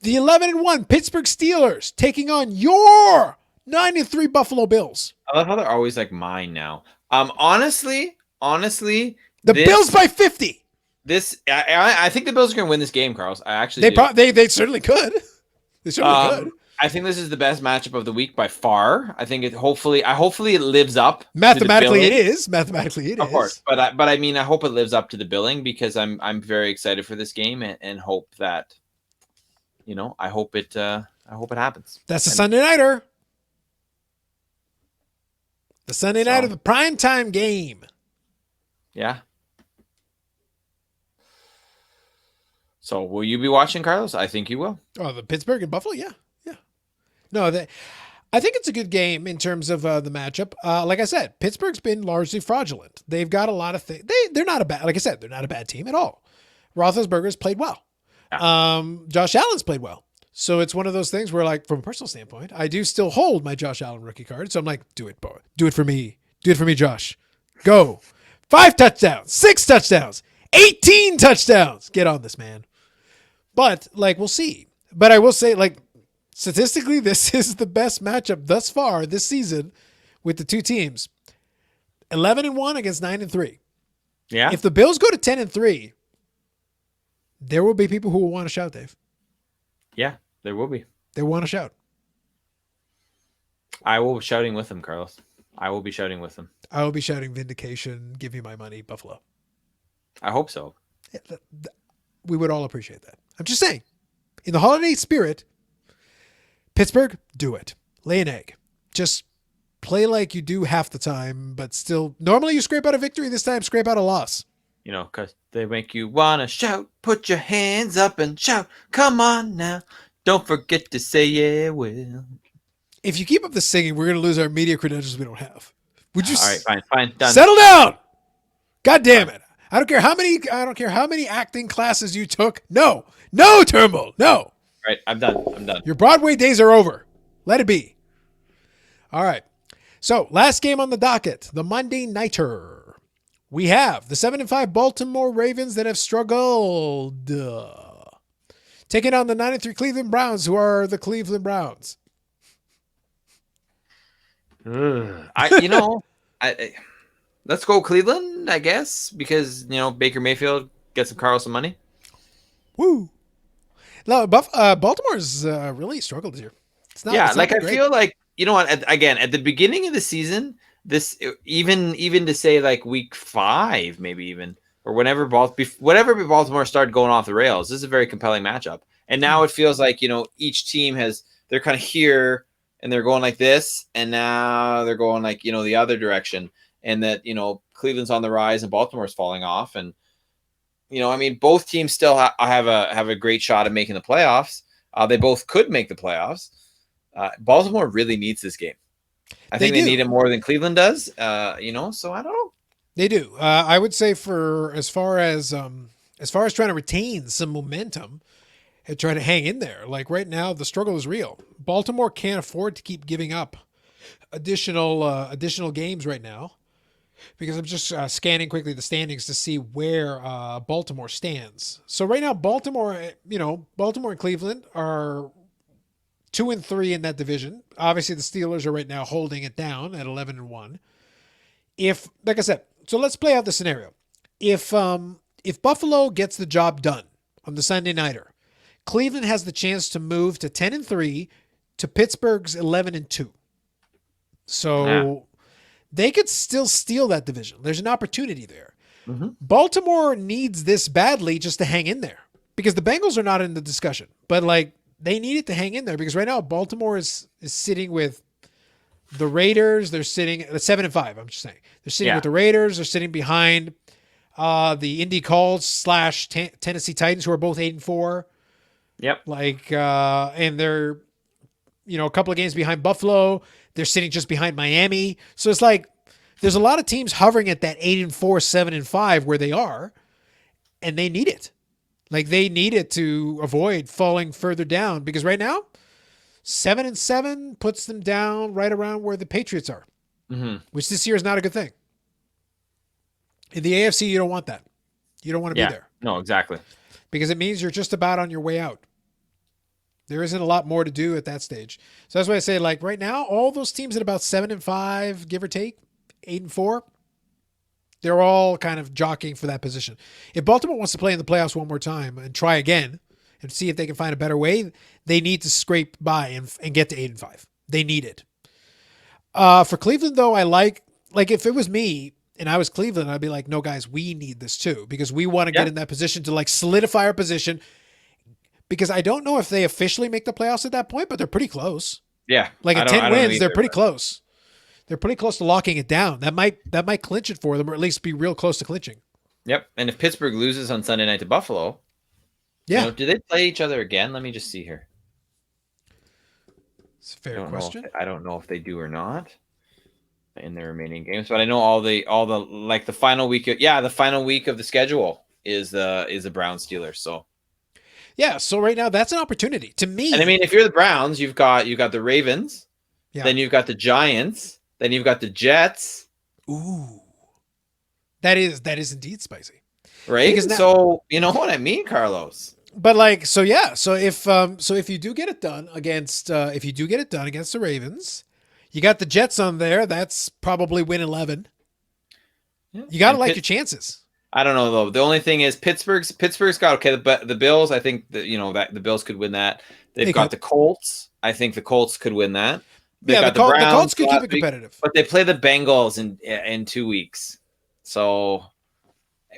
The 11-1 Pittsburgh Steelers taking on your 9-3 Buffalo Bills. I love how they're always like mine now. Honestly, the Bills by 50. I think the Bills are going to win this game, Carlos. I actually they certainly could. They certainly could. I think this is the best matchup of the week by far. I think hopefully it lives up. Mathematically, it is. Of course, but I mean, I hope it lives up to the billing because I'm very excited for this game and hope that, I hope it happens. That's a Sunday nighter. The Sunday night of the primetime game. Yeah. So will you be watching, Carlos? I think you will. Oh, the Pittsburgh and Buffalo? Yeah. No, I think it's a good game in terms of the matchup. Like I said, Pittsburgh's been largely fraudulent. They've got a lot of things. They're not a bad, like I said, they're not a bad team at all. Roethlisberger's played well. Yeah. Josh Allen's played well. So it's one of those things where, like, from a personal standpoint, I do still hold my Josh Allen rookie card. So I'm like, do it, boy. Do it for me. Do it for me, Josh. Go. 5 touchdowns, 6 touchdowns, 18 touchdowns. Get on this, man. But, like, we'll see. But I will say, like, statistically, this is the best matchup thus far this season with the two teams. 11-1 against 9-3. Yeah. If the Bills go to 10-3, there will be people who will want to shout, Dave. Yeah, there will be. They want to shout. I will be shouting with them, Carlos. I will be shouting with them. I will be shouting vindication, give me my money, Buffalo. I hope so. Yeah, we would all appreciate that. I'm just saying, in the holiday spirit, Pittsburgh, do it. Lay an egg. Just play like you do half the time, but still, normally you scrape out a victory. This time, scrape out a loss. Because they make you want to shout. Put your hands up and shout. Come on now. Don't forget to say yeah, well. If you keep up the singing, we're going to lose our media credentials we don't have. Would you? All right, fine, done. Settle down. God damn it. I don't care how many acting classes you took. No, Turnbull, no. All right, I'm done. Your Broadway days are over. Let it be. All right. So, last game on the docket, the Monday Nighter. We have the 7-5 Baltimore Ravens that have struggled. Taking on the 9-3 Cleveland Browns, who are the Cleveland Browns. Let's go Cleveland, I guess, because, Baker Mayfield gets some Carlson money. Woo. No, Baltimore's really struggled this year. I feel like, at the beginning of the season, this even to say like week 5, maybe even, or whenever Baltimore started going off the rails, this is a very compelling matchup. And now it feels like, each team they're kind of here and they're going like this, and now they're going like, the other direction, and that, Cleveland's on the rise and Baltimore's falling off. And, both teams still have a great shot at making the playoffs. They both could make the playoffs. Baltimore really needs this game. I think they need it more than Cleveland does. So I don't know. They do. I would say as far as trying to retain some momentum and try to hang in there. Like right now, the struggle is real. Baltimore can't afford to keep giving up additional games right now, because I'm just scanning quickly the standings to see where Baltimore stands. So right now, Baltimore and Cleveland are 2-3 in that division. Obviously, the Steelers are right now holding it down at 11-1. Like I said, so let's play out the scenario. If if Buffalo gets the job done on the Sunday nighter, Cleveland has the chance to move to 10-3 to Pittsburgh's 11-2. So they could still steal that division. There's an opportunity there. Mm-hmm. Baltimore needs this badly just to hang in there because the Bengals are not in the discussion, but like they need it to hang in there because right now Baltimore is sitting with the Raiders. They're sitting at 7-5. I'm just saying they're sitting with the Raiders. They're sitting behind the Indy Colts / Tennessee Titans, who are both 8-4. Yep. And they're, a couple of games behind Buffalo. They're sitting just behind Miami. So it's like there's a lot of teams hovering at that 8-4, 7-5 where they are, and they need it. Like they need it to avoid falling further down because right now 7-7 puts them down right around where the Patriots are, which this year is not a good thing. In the AFC, you don't want that. You don't want to be there. No, exactly. Because it means you're just about on your way out. There isn't a lot more to do at that stage. So that's why I say, like right now, all those teams at about 7-5, give or take, 8-4, they're all kind of jockeying for that position. If Baltimore wants to play in the playoffs one more time and try again and see if they can find a better way, they need to scrape by and get to 8-5. They need it. For Cleveland, though, I like if it was me and I was Cleveland, I'd be like, no, guys, we need this too because we want to get in that position to like solidify our position. Because I don't know if they officially make the playoffs at that point, but they're pretty close. Yeah. Like at 10 wins, they're pretty close. They're pretty close to locking it down. That might clinch it for them, or at least be real close to clinching. Yep. And if Pittsburgh loses on Sunday night to Buffalo, do they play each other again? Let me just see here. It's a fair question. I don't know if they do or not in their remaining games, but I know all the like the final week. The final week of the schedule is the Browns Steelers. So. Yeah, so right now that's an opportunity to me. And I mean, if you're the Browns, you've got the Ravens, then you've got the Giants, then you've got the Jets. Ooh, that is indeed spicy, right? Because so you know what I mean, Carlos. But like, so if you do get it done against the Ravens, you got the Jets on there. That's probably win 11. Yeah. You got to like your chances. I don't know though. The only thing is Pittsburgh's got the Bills. I think that that the Bills could win that. They've got the Colts. I think the Colts could win that. The Colts could keep it competitive. But they play the Bengals in 2 weeks, so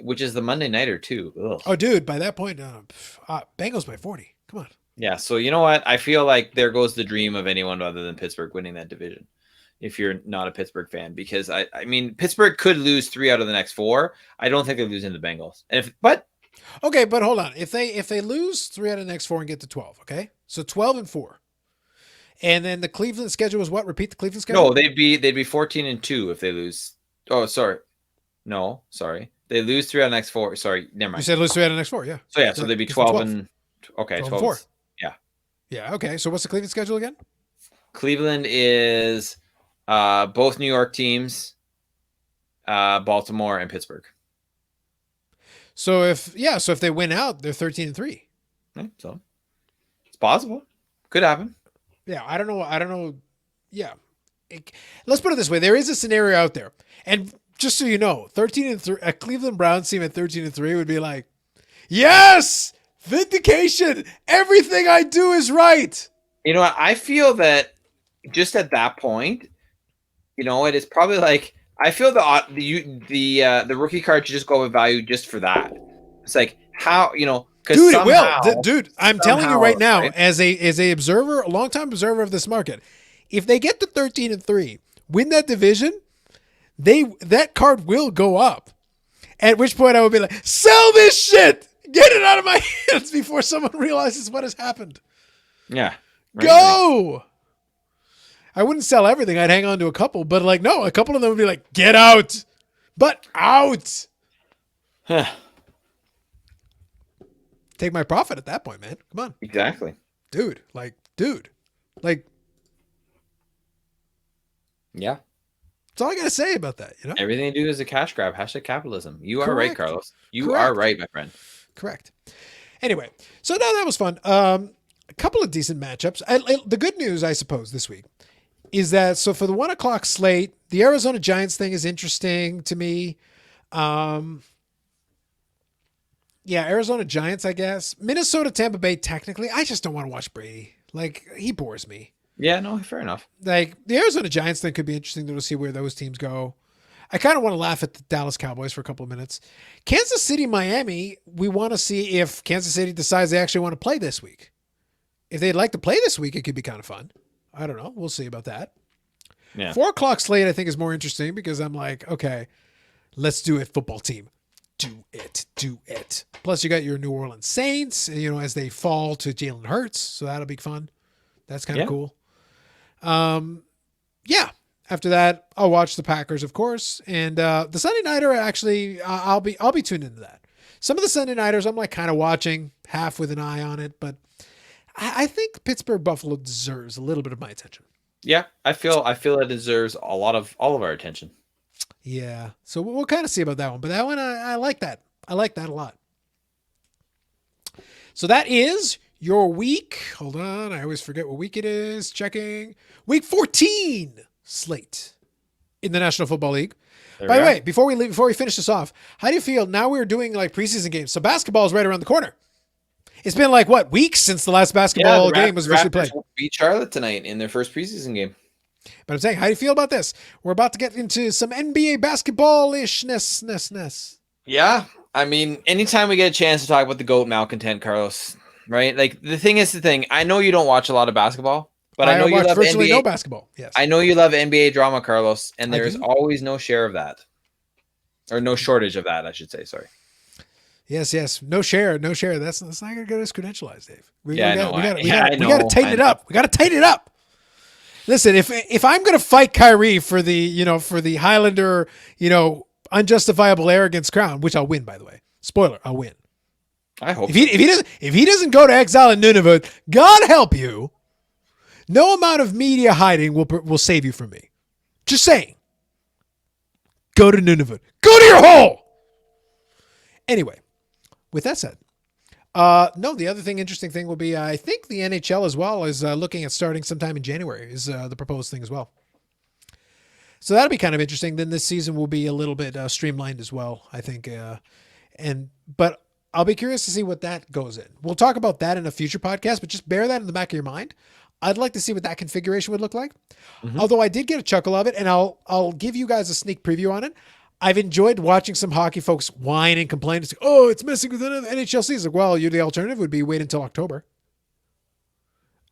which is the Monday nighter too. Ugh. Oh, dude! By that point, Bengals by 40. Come on. Yeah. So you know what? I feel like there goes the dream of anyone other than Pittsburgh winning that division. If you're not a Pittsburgh fan, because I mean, Pittsburgh could lose 3 out of the next 4. I don't think they're losing the Bengals. But hold on. If they lose 3 out of the next 4 and get to 12, okay, so 12-4, and then the Cleveland schedule is what? Repeat the Cleveland schedule. No, they'd be 14-2 if they lose. Oh, sorry. No, sorry. They lose 3 out of the next 4. Sorry, never mind. You said lose 3 out of the next 4. Yeah. So they'd be 12 okay, 12-4. Yeah. Yeah. Okay. So what's the Cleveland schedule again? Cleveland is. Both New York teams, Baltimore and Pittsburgh. So if they win out, they're 13-3. Okay, so it's possible. Could happen. Yeah, I don't know. Yeah, let's put it this way: there is a scenario out there, and just so you know, 13-3, a Cleveland Browns team at 13-3 would be like, yes, vindication. Everything I do is right. You know what? I feel that just at that point. It is probably like I feel the rookie card should just go with value just for that. It's like how because dude, it will. Dude, I'm telling you right now, right? as a observer, a longtime observer of this market, if they get to 13-3, win that division, that card will go up. At which point I would be like, sell this shit, get it out of my hands before someone realizes what has happened. Yeah, right. Go. I wouldn't sell everything. I'd hang on to a couple, but no, a couple of them would be like, get out, but out. Take my profit at that point, man. Come on. Exactly. Dude. Yeah. That's all I got to say about that. Everything you do is a cash grab. # capitalism. You are right, Carlos. You are right, my friend. Correct. Anyway, so now that was fun. A couple of decent matchups. The good news, I suppose, this week is that for the 1 o'clock slate, the Arizona Giants thing is interesting to me. Yeah, Arizona Giants, I guess. Minnesota, Tampa Bay, technically. I just don't want to watch Brady. Like, he bores me. Yeah, no, fair enough. Like, the Arizona Giants thing could be interesting to see where those teams go. I kind of want to laugh at the Dallas Cowboys for a couple of minutes. Kansas City, Miami, we want to see if Kansas City decides they actually want to play this week. If they'd like to play this week, it could be kind of fun. I don't know. We'll see about that. Yeah. 4 o'clock slate, I think, is more interesting because I'm like, okay, let's do it, football team. Do it. Do it. Plus, you got your New Orleans Saints, as they fall to Jalen Hurts. So that'll be fun. That's kind of cool. Yeah. After that, I'll watch the Packers, of course. And the Sunday Nighter, actually, I'll be tuned into that. Some of the Sunday Nighters, I'm like kind of watching, half with an eye on it. But I think Pittsburgh Buffalo deserves a little bit of my attention. Yeah, I feel it deserves a lot of all of our attention. Yeah. So we'll kind of see about that one. But that one, I like that. I like that a lot. So that is your week. Hold on. I always forget what week it is. Checking. Week 14 slate in the National Football League. By the way, before we finish this off, how do you feel now we're doing like preseason games? So basketball is right around the corner. It's been like what, weeks since the last basketball game was officially played. Beat Charlotte tonight in their first preseason game. But I'm saying, how do you feel about this? We're about to get into some NBA basketball-ishness. Yeah. I mean, anytime we get a chance to talk about the GOAT malcontent, Carlos, right? Like the thing, I know you don't watch a lot of basketball, but I know you love virtually NBA. No basketball. Yes. I know you love NBA drama, Carlos, and there's always no share of that. Or no shortage of that, I should say. Sorry. Yes. No share. That's not going to get us credentialized, Dave. We got to tighten it up. We got to tighten it up. Listen, if I'm going to fight Kyrie for the Highlander, unjustifiable arrogance crown, which I'll win, by the way. Spoiler, I'll win. I hope if he doesn't go to exile in Nunavut, God help you. No amount of media hiding will save you from me. Just saying. Go to Nunavut. Go to your hole. Anyway, with that said, no, the other interesting thing will be, I think the NHL as well is looking at starting sometime in January is the proposed thing as well. So that'll be kind of interesting. Then this season will be a little bit streamlined as well, I think. But I'll be curious to see what that goes in. We'll talk about that in a future podcast, but just bear that in the back of your mind. I'd like to see what that configuration would look like. Mm-hmm. Although I did get a chuckle of it, and I'll give you guys a sneak preview on it. I've enjoyed watching some hockey folks whine and complain. It's like, oh, it's messing with the NHL season. Well, the alternative would be wait until October.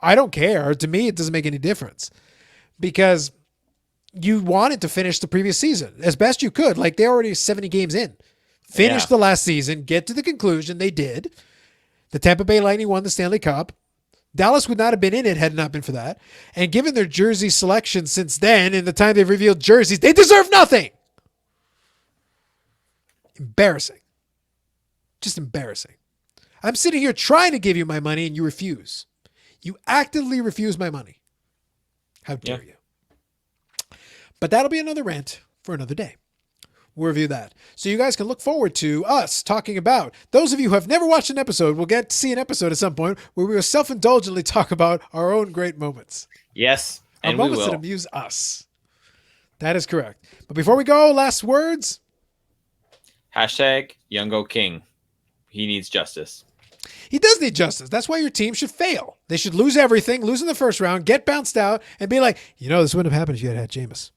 I don't care. To me, it doesn't make any difference because you wanted to finish the previous season as best you could. Like they're already 70 games in. Finish the last season, get to the conclusion. They did. The Tampa Bay Lightning won the Stanley Cup. Dallas would not have been in it had it not been for that. And given their jersey selection since then and the time they've revealed jerseys, they deserve nothing. Embarrassing. Just embarrassing. I'm sitting here trying to give you my money and you refuse. You actively refuse my money. How dare you? But that'll be another rant for another day. We'll review that. So you guys can look forward to us talking about, those of you who have never watched an episode will get to see an episode at some point where we will self-indulgently talk about our own great moments. Yes. Our moments that amuse us. That is correct. But before we go, last words. #Youngo King. He needs justice. He does need justice. That's why your team should fail. They should lose everything, lose in the first round, get bounced out, and be like, this wouldn't have happened if you had Jameis.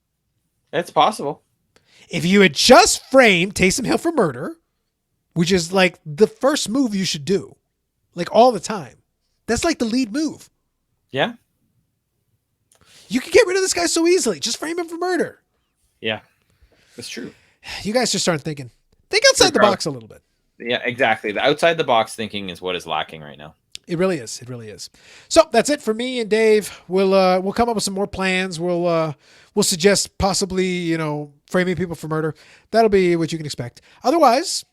It's possible. If you had just framed Taysom Hill for murder, which is like the first move you should do, like all the time. That's like the lead move. Yeah. You can get rid of this guy so easily. Just frame him for murder. Yeah, that's true. You guys just aren't thinking. Think outside the box a little bit. Yeah, exactly. The outside the box thinking is what is lacking right now. It really is. It really is. So that's it for me and Dave. We'll come up with some more plans. We'll suggest possibly, framing people for murder. That'll be what you can expect. Otherwise,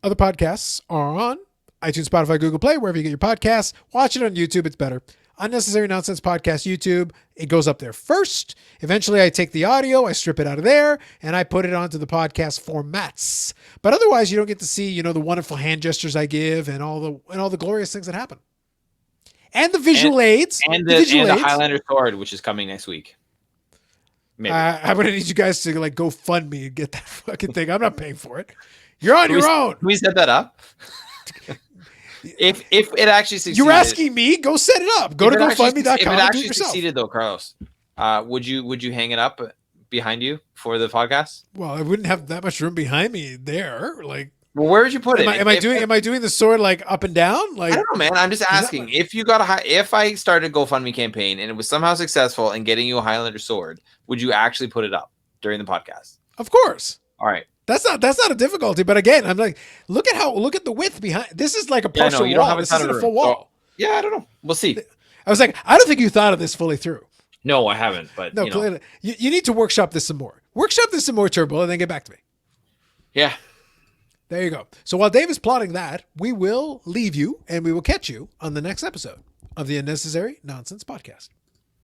other podcasts are on iTunes, Spotify, Google Play, wherever you get your podcasts. Watch it on YouTube. It's better. Unnecessary Nonsense Podcast YouTube. It goes up there first. Eventually, I take the audio, I strip it out of there, and I put it onto the podcast formats. But otherwise, you don't get to see, the wonderful hand gestures I give and all the glorious things that happen. And the visual aids. And the Highlander sword, which is coming next week. Maybe. I'm going to need you guys to go fund me and get that fucking thing. I'm not paying for it. You're on your own. Can we set that up? If it actually succeeded, You're asking me? Go set it up. Go to GoFundMe.com. If it and do actually it yourself. succeeded, though, Carlos, would you hang it up behind you for the podcast? Well, I wouldn't have that much room behind me there. Like, well, where would you put it? Am I doing the sword like up and down? Like, I don't know, man. I'm just asking. If I started a GoFundMe campaign and it was somehow successful in getting you a Highlander sword, would you actually put it up during the podcast? Of course. All right. That's not a difficulty. But again, I'm like, look at the width behind. This is like a partial wall. This isn't a full wall. Yeah, I don't know. We'll see. I was like, I don't think you thought of this fully through. No, I haven't. But no, clearly, you need to workshop this some more. Workshop this some more, Turbo, and then get back to me. Yeah. There you go. So while Dave is plotting that, we will leave you and we will catch you on the next episode of the Unnecessary Nonsense Podcast.